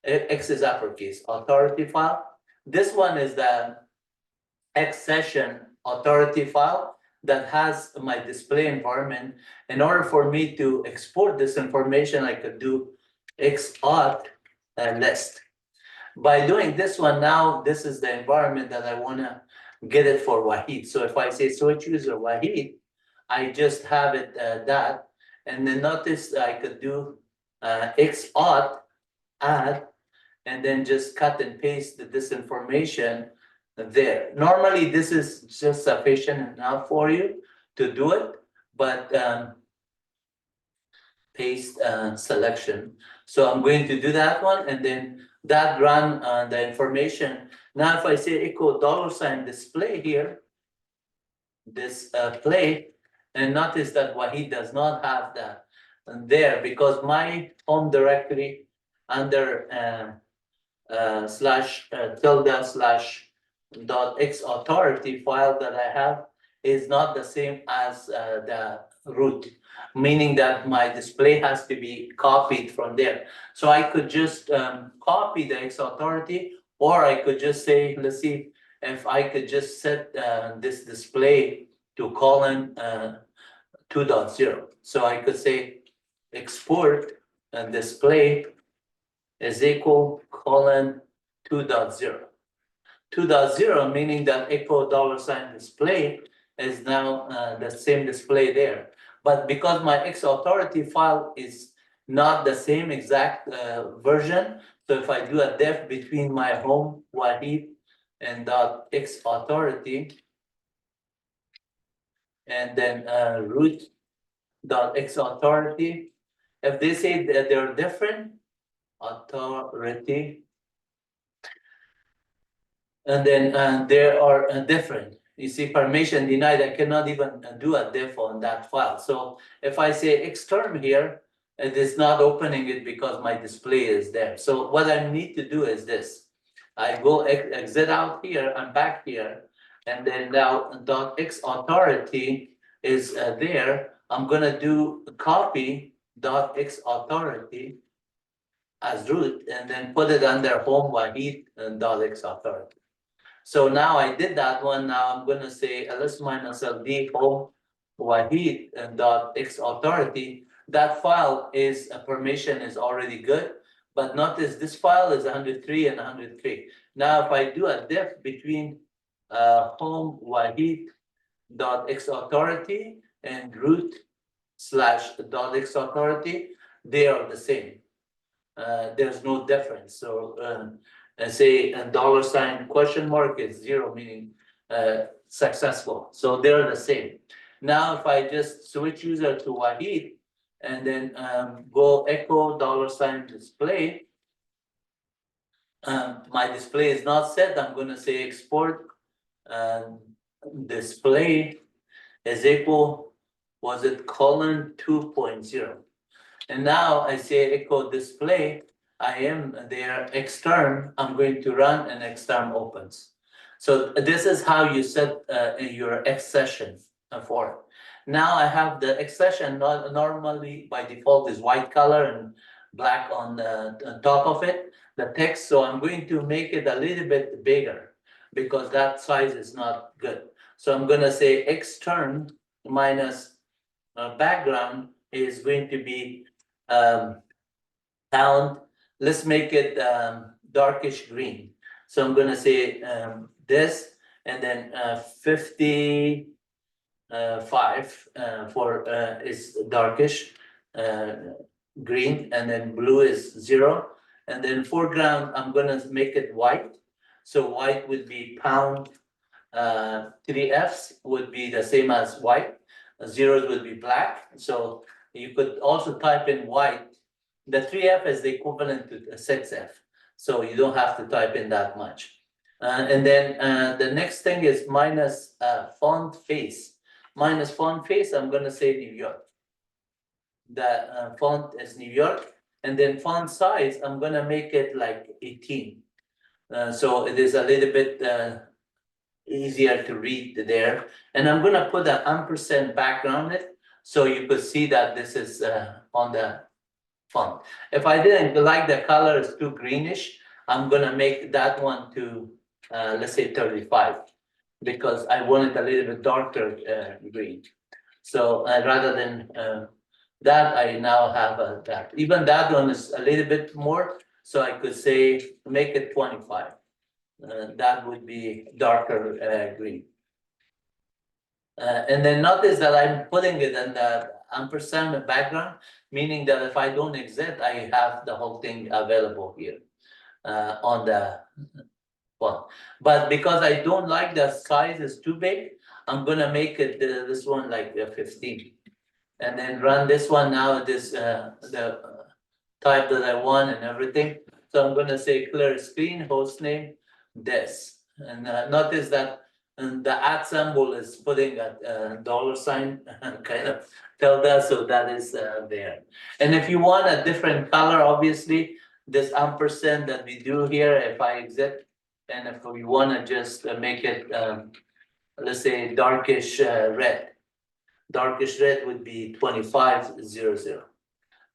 Speaker 1: X is uppercase authority file. This one is the X session authority file that has my display environment. In order for me to export this information, I could do xauth list. By doing this one now, this is the environment that I want to get it for Wahid. So if I say switch user Wahid, I just have it that, and then notice I could do xauth add, and then just cut and paste this information there. Normally, this is just sufficient enough for you to do it, but paste selection. So I'm going to do that one, and then that run the information. Now, if I say echo $ display here, display, and notice that Wahid does not have that there because my home directory under /tilde/.xauthority file that I have is not the same as the root, meaning that my display has to be copied from there. So I could just copy the xauthority, or I could just say, let's see if I could just set this display to colon 2.0. So I could say export display is equal colon 2.0. 2.0 meaning that echo $ display is now the same display there. But because my xauthority file is not the same exact version, so if I do a def between my home Wahid and .xauthority, and then root.xauthority, if they say that they're different, authority, and then they are different. You see, permission denied, I cannot even do a def on that file. So if I say xterm here, it is not opening it because my display is there. So what I need to do is this. I go exit out here, I'm back here, and then now .xauthority is there. I'm gonna do copy .xauthority as root, and then put it under home Wahid and .xauthority. So now I did that one. Now I'm going to say ls minus ld home Wahid and .xauthority. That file is permission is already good, but notice this file is 103 and 103. Now if I do a def between home Wahid .xauthority and root /.xauthority, they are the same. There's no difference. So say $? is 0, meaning successful. So they're the same. Now, if I just switch user to Wahid and then go echo $display, my display is not set. I'm going to say export display is equal, was it colon 2.0? And now I say echo display, I am there xterm, I'm going to run and xterm opens. So this is how you set your X session for it. Now I have the X session, normally by default is white color and black on the top of it, the text. So I'm going to make it a little bit bigger because that size is not good. So I'm going to say xterm minus background is going to be pound. Let's make it darkish green. So I'm going to say this, and then 55 for is darkish green, and then blue is 0, and then foreground I'm going to make it white. So white would be pound 3 Fs would be the same as white. Zeros would be black. So you could also type in white. The 3F is the equivalent to 6F. So you don't have to type in that much. And then the next thing is minus font face. Minus font face, I'm going to say New York. The font is New York. And then font size, I'm going to make it like 18. So it is a little bit easier to read there. And I'm going to put an ampersand background it so you could see that this is on the font. If I didn't like the color, it's too greenish, I'm going to make that one to, let's say 35. because I want it a little bit darker green. So rather than that, I now have that. Even that one is a little bit more, so I could say make it 25. That would be darker green. And then notice that I'm putting it in the ampersand background, meaning that if I don't exit, I have the whole thing available here on the one. But because I don't like the size is too big, I'm gonna make it this one like 15. And then run this one now, this the type that I want and everything. So I'm gonna say clear screen, host name, this. And notice that the at symbol is putting a dollar sign kind of tell that, so that is there. And if you want a different color, obviously, this ampersand that we do here, if I exit, and if we wanna just make it, let's say darkish red. Darkish red would be 2500.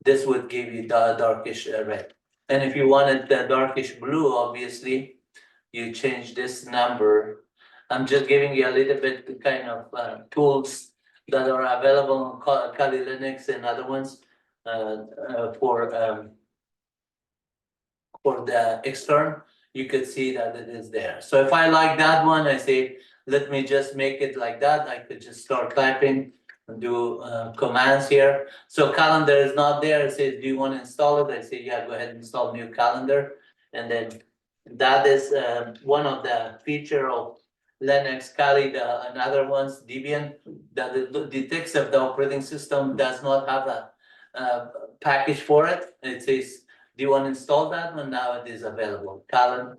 Speaker 1: This would give you the darkish red. And if you wanted the darkish blue, obviously, you change this number. I'm just giving you a little bit kind of tools that are available on Kali Linux and other ones for the extern. You could see that it is there. So if I like that one, I say, let me just make it like that. I could just start typing and do commands here. So calendar is not there. It says, do you want to install it? I say, yeah, go ahead and install new calendar. And then that is one of the feature of Linux, Kali, another one's Debian, that it detects if the operating system does not have a package for it. It says, do you want to install that one? Now it is available. Cal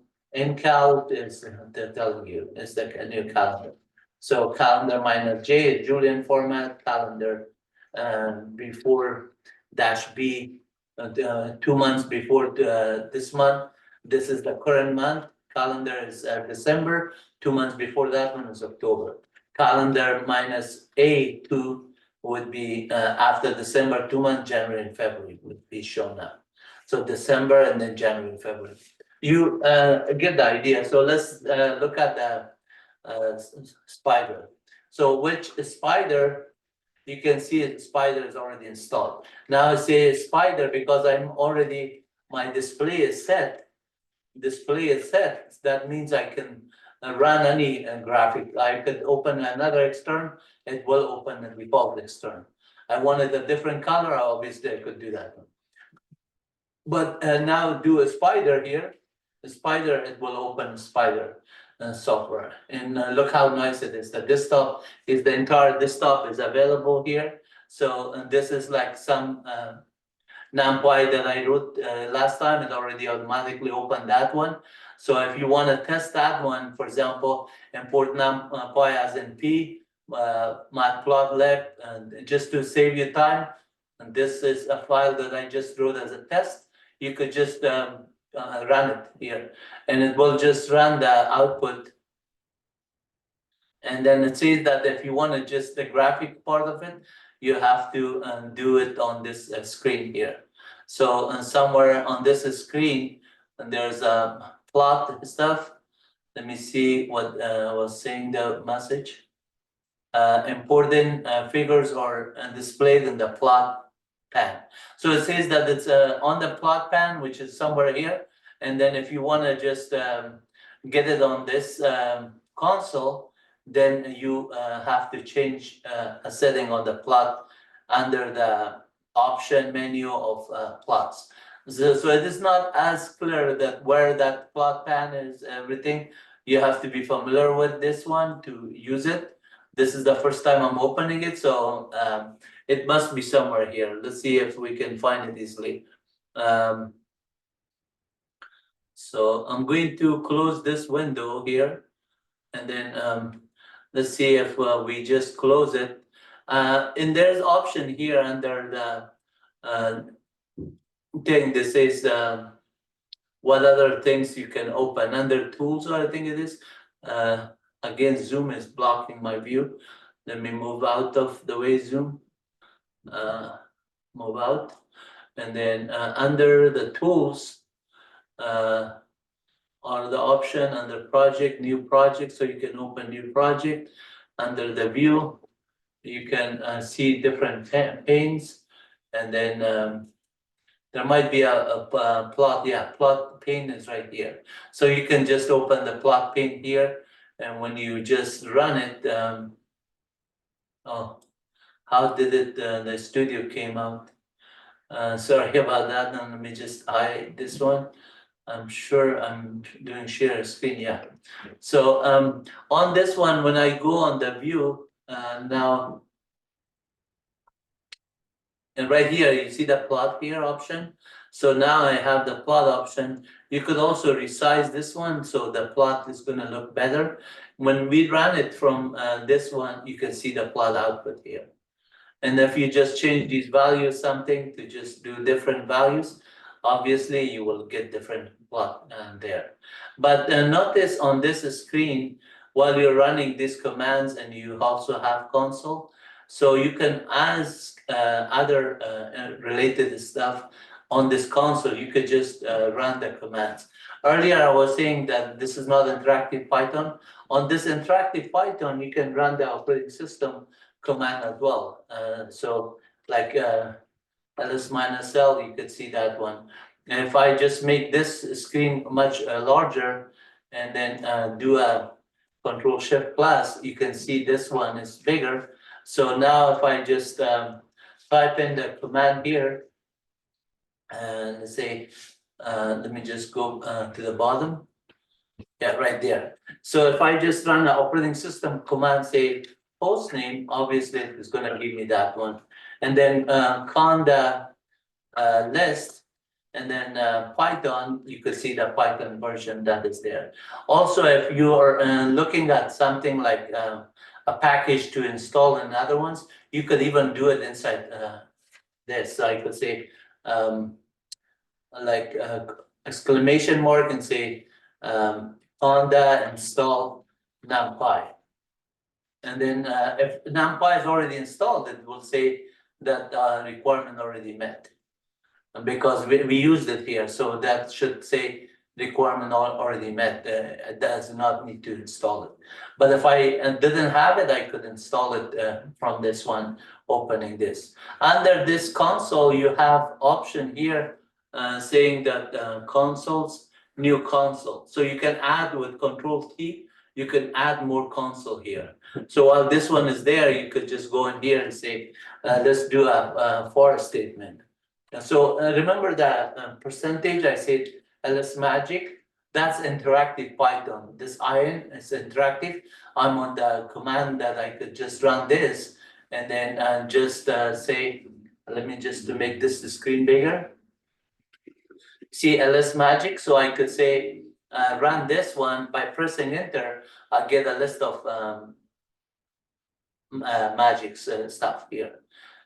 Speaker 1: is they're telling you it's the new calendar. So calendar minus J is Julian format, calendar before -B 2 months before this month. This is the current month. Calendar is December. 2 months before that one is October. Calendar minus A2 would be after December, 2 months, January and February would be shown up. So December and then January and February. You get the idea. So let's look at the spider. So which spider, you can see spider is already installed. Now I say spider because I'm already, my display is set. That means I can run any graphic. I could open another extern, it will open the default extern. I wanted a different color, obviously I could do that. But now do a spider here. The spider, it will open spider software. And look how nice it is. The desktop is, the entire desktop is available here. So this is like some NumPy that I wrote last time. It already automatically opened that one. So if you want to test that one, for example, import NumPy as in P, matplotlib, and just to save you time. And this is a file that I just wrote as a test. You could just run it here, and it will just run the output. And then it says that if you want to just the graphic part of it, you have to do it on this screen here. So somewhere on this screen, and there's a plot stuff. Let me see what was saying the message. Important figures are displayed in the plot pan. So it says that it's on the plot pan, which is somewhere here. And then if you want to just get it on this console, then you have to change a setting on the plot under the option menu of plots. So it is not as clear that where that plot pan is, everything. You have to be familiar with this one to use it. This is the first time I'm opening it, so it must be somewhere here. Let's see if we can find it easily. So I'm going to close this window here, and then let's see if we just close it. And there's option here under the thing that says what other things you can open under tools, I think it is. Again, Zoom is blocking my view. Let me move out of the way, Zoom. Move out. And then under the tools, or the option under project, new project, so you can open new project. Under the view, you can see different panes, and then there might be a plot. Yeah, plot pane is right here. So you can just open the plot pane here, and when you just run it, oh, how did it? The studio came out. Sorry about that. Now let me just hide this one. I'm sure I'm doing share screen. Yeah. So on this one, when I go on the view now, and right here, you see the plot here option. So now I have the plot option. You could also resize this one, so the plot is going to look better. When we run it from this one, you can see the plot output here. And if you just change these values something to just do different values, obviously you will get different plot there. But notice on this screen, while you're running these commands and you also have console, so you can ask other related stuff on this console. You could just run the commands. Earlier I was saying that this is not interactive Python. On this interactive Python, you can run the operating system command as well. So like ls-l, you could see that one. And if I just make this screen much larger and then do a Control-Shift+, you can see this one is bigger. So now if I just type in the command here and say, let me just go to the bottom. Yeah, right there. So if I just run the operating system command, say host name, obviously it's going to give me that one. And then conda list, and then Python, you could see the Python version that is there. Also, if you are looking at something like a package to install in other ones, you could even do it inside this. So I could say like exclamation mark and say conda install numpy. And then if numpy is already installed, it will say that requirement already met. Because we used it here, so that should say requirement already met. It does not need to install it. But if I didn't have it, I could install it from this one, opening this. Under this console, you have option here saying that consoles, new console. So you can add with Control-T, you can add more console here. So while this one is there, you could just go in here and say, let's do a for statement. So remember that percentage I said ls magic, that's interactive Python. This iron is interactive. I'm on the command that I could just run this and then just say, let me just to make this the screen bigger. See ls magic, so I could say run this one by pressing enter. I'll get a list of magic stuff here.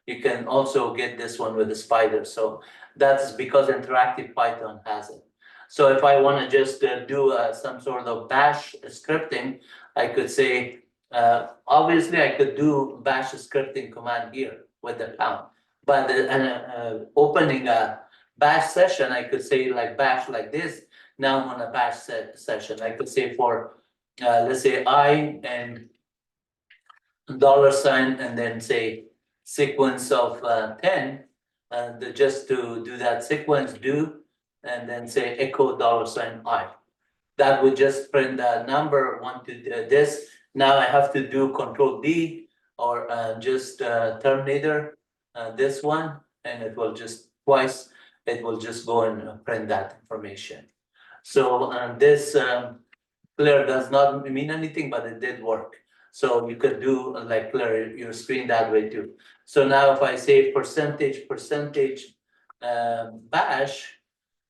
Speaker 1: You can also get this one with the spider. So that's because interactive Python has it. So if I want to just do some sort of bash scripting, I could say, obviously I could do bash scripting command here with the pound. But opening a bash session, I could say like bash like this. Now I'm on a bash session. I could say for, let's say I and $, and then say sequence of 10, and just to do that sequence do, and then say echo $I. That would just print the number one to this. Now I have to do Control-D or just Terminator, this one, and it will just twice, it will just go and print that information. So this clear does not mean anything, but it did work. So you could do like clear your screen that way too. So now if I say percentage bash,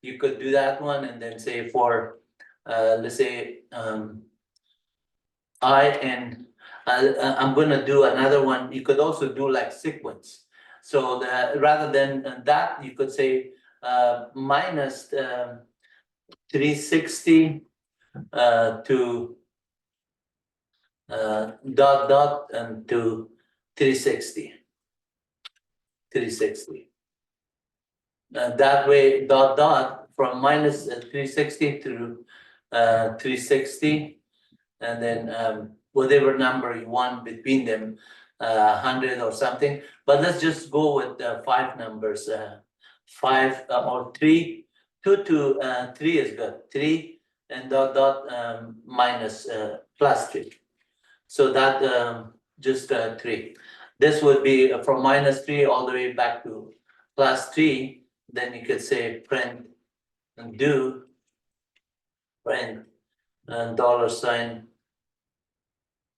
Speaker 1: you could do that one and then say for, let's say I'm going to do another one. You could also do like sequence. So rather than that, you could say minus 360 to dot and to 360. That way, dot from minus 360 to 360, and then whatever number you want between them, 100 or something. But let's just go with 5 numbers, 5 or 3. 2 to 3 is good. 3 and dot minus plus 3. So that just 3. This would be from -3 all the way back to +3. Then you could say print and do print and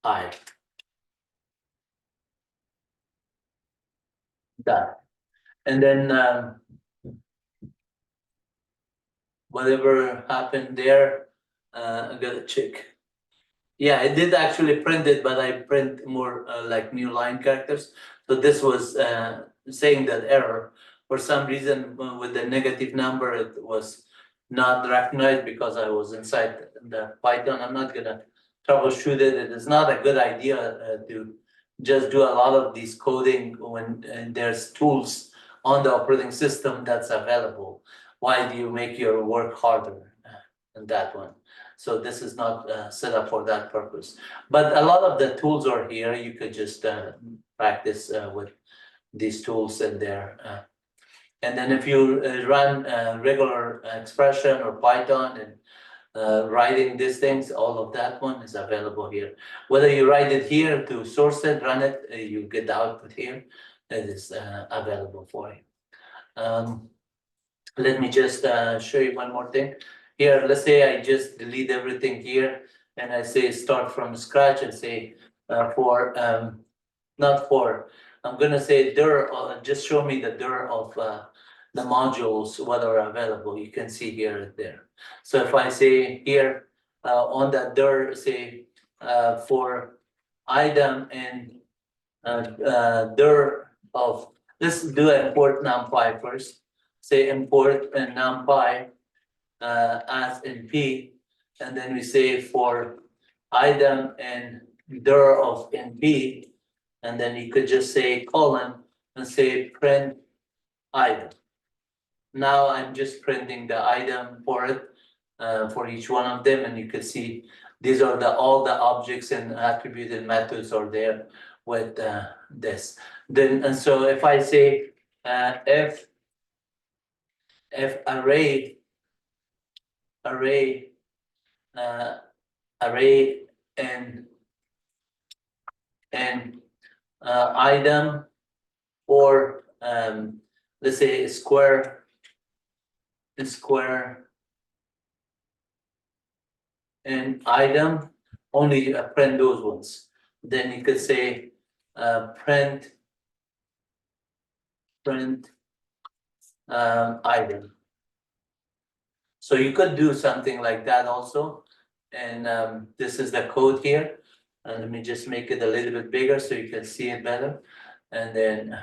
Speaker 1: $i. Done. And then whatever happened there, I gotta check. Yeah, I did actually print it, but I print more like new line characters. So this was saying that error. For some reason, with the negative number, it was not recognized because I was inside the Python. I'm not gonna troubleshoot it. It is not a good idea to just do a lot of these coding when there's tools on the operating system that's available. Why do you make your work harder than that one? So this is not set up for that purpose. But a lot of the tools are here. You could just practice with these tools in there. And then if you run regular expression or Python and writing these things, all of that one is available here. Whether you write it here to source it, run it, you get the output here. It is available for you. Let me just show you one more thing. Here, let's say I just delete everything here and I say start from scratch and say not for, I'm gonna say dir, just show me the dir of the modules, what are available. You can see here and there. So if I say here on that dir, say for item and dir of, let's do import numpy first. Say import and numpy as NP, and then we say for item and dir of NP, and then you could just say colon and say print item. Now I'm just printing the item for it for each one of them, and you could see these are all the objects and attributed methods are there with this. Then and so if I say if array and item or let's say square and item, only print those ones. Then you could say print item. So you could do something like that also. And this is the code here. And let me just make it a little bit bigger so you can see it better. And then,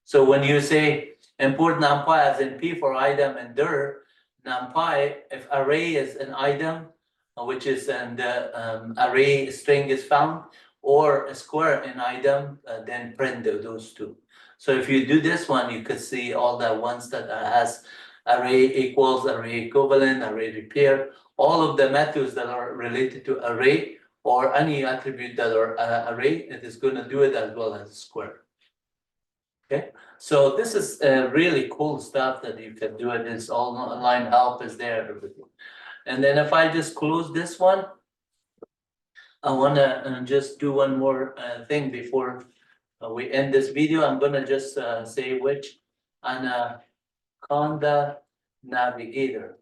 Speaker 1: so when you say import numpy as NP for item and dir, numpy, if array is an item, which is and the array string is found, or a square in item, then print those two. So if you do this one, you could see all the ones that has array equals, array equivalent, array repair, all of the methods that are related to array or any attribute that are array, it is going to do it as well as square. Okay, so this is really cool stuff that you can do. It is all online help is there, everything. And then if I just close this one, I want to just do one more thing before we end this video. I'm going to just say which Anaconda-Navigator.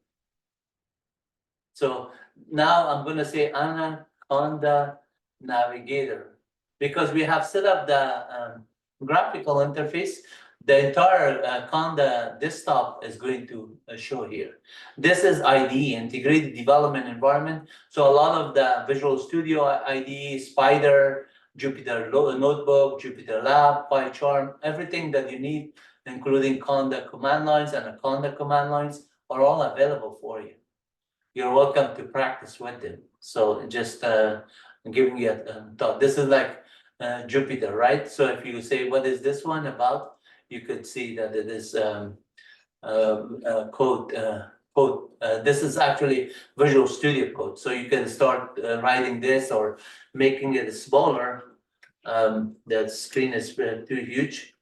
Speaker 1: So now I'm going to say Anaconda-Navigator because we have set up the graphical interface. The entire Conda desktop is going to show here. This is IDE, Integrated Development Environment. So a lot of the Visual Studio IDE, Spider, Jupyter Notebook, Jupyter Lab, PyCharm, everything that you need, including Conda command lines and Anaconda command lines, are all available for you. You're welcome to practice with them. So just giving you a thought. This is like Jupyter, right? So if you say, what is this one about? You could see that it is code code. This is actually Visual Studio Code. So you can start writing this or making it smaller. The screen is too huge.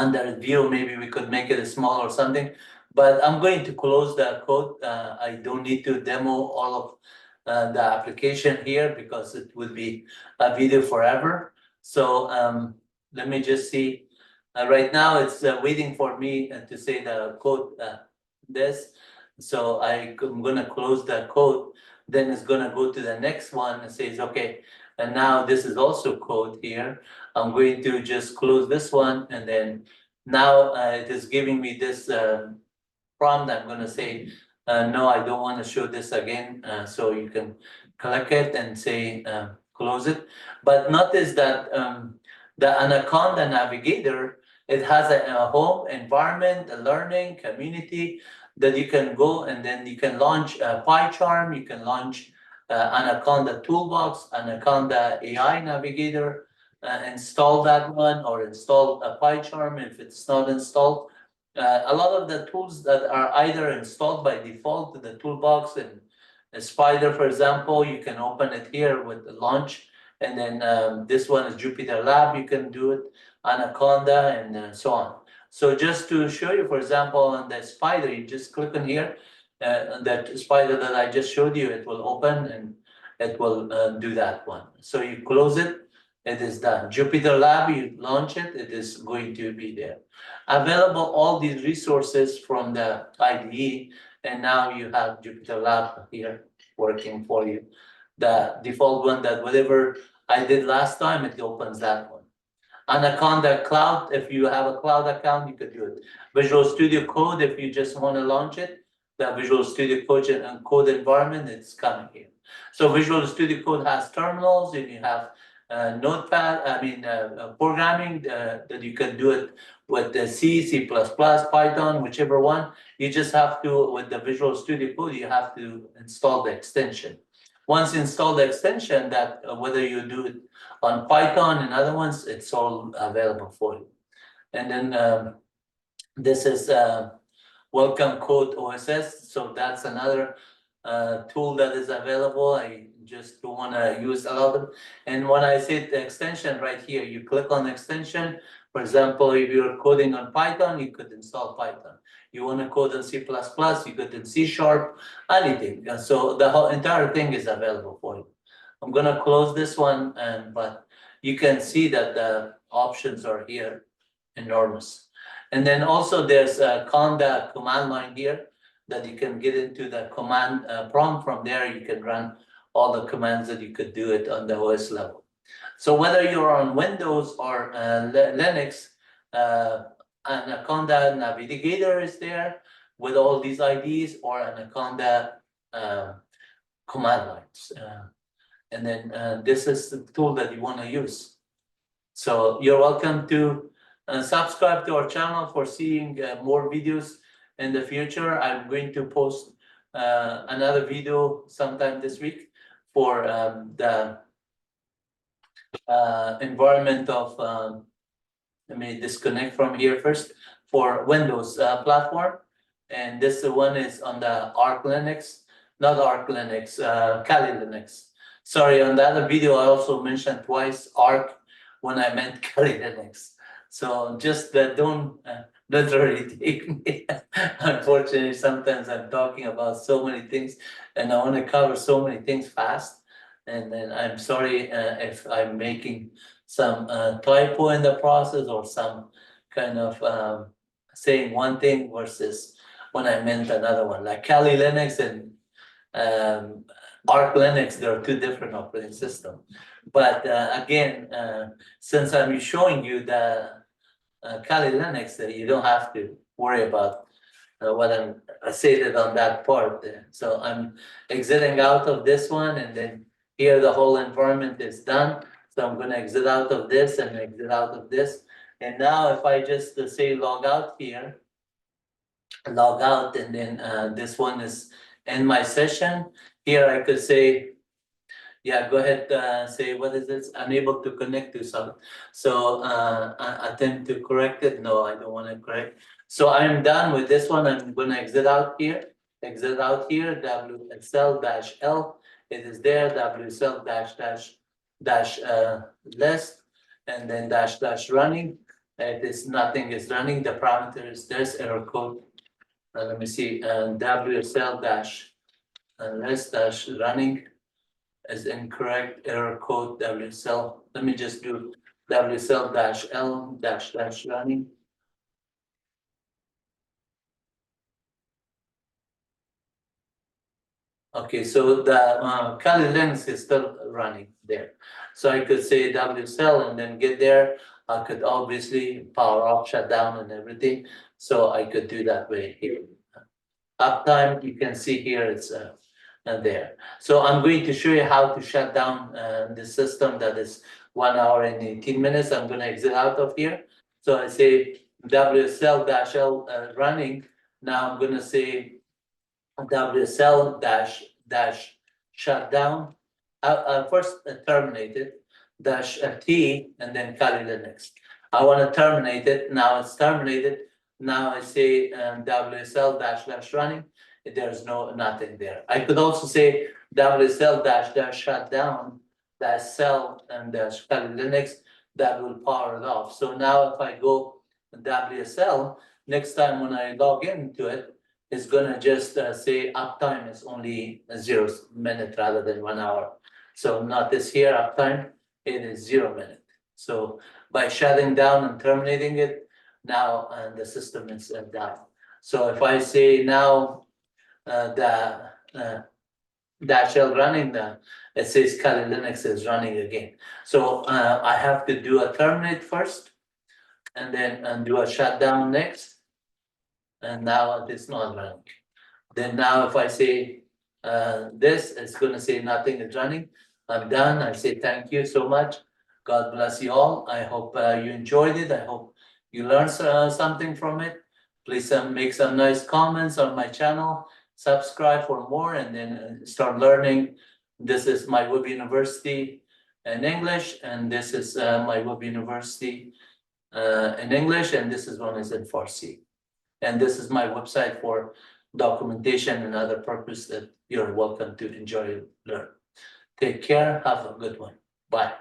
Speaker 1: Under view, maybe we could make it small or something, but I'm going to close the code. I don't need to demo all of the application here because it would be a video forever. So let me just see. Right now it's waiting for me to say the code this. So I'm gonna close the code. Then it's gonna go to the next one and says, okay, and now this is also code here. I'm going to just close this one, and then now it is giving me this prompt. I'm going to say, no, I don't want to show this again. So you can click it and say, close it. But notice that the Anaconda-Navigator, it has a home, environment, a learning, community that you can go, and then you can launch PyCharm, you can launch Anaconda Toolbox, Anaconda AI Navigator, install that one, or install a PyCharm if it's not installed. A lot of the tools that are either installed by default to the toolbox, and a Spider, for example, you can open it here with the launch, and then this one is Jupyter Lab, you can do it, Anaconda, and so on. So just to show you, for example, on the Spider, you just click on here, that Spider that I just showed you, it will open and it will do that one. So you close it, it is done. Jupyter Lab, you launch it, it is going to be there. Available all these resources from the IDE, and now you have Jupyter Lab here working for you. The default one that whatever I did last time, it opens that one. Anaconda Cloud, if you have a cloud account, you could do it. Visual Studio Code, if you just want to launch it, the Visual Studio Code and code environment, it's coming here. So Visual Studio Code has terminals, and you have Notepad, programming that you can do it with the C, C++, Python, whichever one. You just have to, with the Visual Studio Code, you have to install the extension. Once you install the extension, that whether you do it on Python and other ones, it's all available for you. And then this is Welcome Code OSS. So that's another tool that is available. I just don't want to use a lot of them. And when I say the extension right here, you click on the extension. For example, if you're coding on Python, you could install Python. You want to code in C++, you could in C#, anything. So the whole entire thing is available for you. I'm going to close this one, but you can see that the options are here, enormous. And then also there's a Conda command line here that you can get into the command prompt. From there, you can run all the commands that you could do it on the OS level. So whether you're on Windows or Linux, Anaconda-Navigator is there with all these IDs, or Anaconda command lines. And then this is the tool that you want to use. So you're welcome to subscribe to our channel for seeing more videos in the future. I'm going to post another video sometime this week for the environment of, let me disconnect from here first, for Windows platform. And this one is on the Arch Linux, not Arch Linux, Kali Linux. Sorry, on the other video, I also mentioned twice Arch when I meant Kali Linux. So just don't literally take me. Unfortunately, sometimes I'm talking about so many things and I want to cover so many things fast. And then I'm sorry if I'm making some typo in the process, or some kind of saying one thing versus when I meant another one. Like Kali Linux and Arch Linux, there are two different operating systems. But again, since I'm showing you the Kali Linux, you don't have to worry about what I'm stated on that part there. So I'm exiting out of this one, and then here the whole environment is done. So I'm going to exit out of this and exit out of this. And now if I just say log out here, log out, and then this one is end my session. Here I could say, yeah, go ahead, say, what is this? Unable to connect to something. So attempt to correct it. No, I don't want to correct. So I'm done with this one. I'm gonna exit out here, WSL-L. It is there, WSL-list, and then -- running. It is nothing is running. The parameter is this error code. Let me see, WSL-list running is incorrect. Error code WSL. Let me just do WSL-L running. Okay, so the Kali Linux is still running there. So I could say WSL and then get there. I could obviously power off, shut down and everything. So I could do that way here. Uptime, you can see here it's there. So I'm going to show you how to shut down the system that is 1 hour and 18 minutes. I'm going to exit out of here. So I say WSL-L running. Now I'm going to say WSL-shutdown. First terminate it, -T, and then Kali Linux. I want to terminate it. Now it's terminated. Now I say WSL-running. There's nothing there. I could also say WSL-shutdown -cell and Kali Linux. That will power it off. So now if I go WSL, next time when I log into it, it's gonna just say uptime is only 0 minute rather than 1 hour. So notice here uptime, it is 0 minute. So by shutting down and terminating it, now the system is down. So if I say now the -L running, it says Kali Linux is running again. So I have to do a terminate first, and then do a shutdown next. And now it is not running. Then now if I say this, it's going to say nothing is running. I'm done. I say thank you so much. God bless you all. I hope you enjoyed it. I hope you learned something from it. Please make some nice comments on my channel. Subscribe for more and then start learning. This is MyWebUniversity in English, and this is MyWebUniversity in English, and this is one is in Farsi. And this is my website for documentation and other purpose that you're welcome to enjoy and learn. Take care. Have a good one. Bye.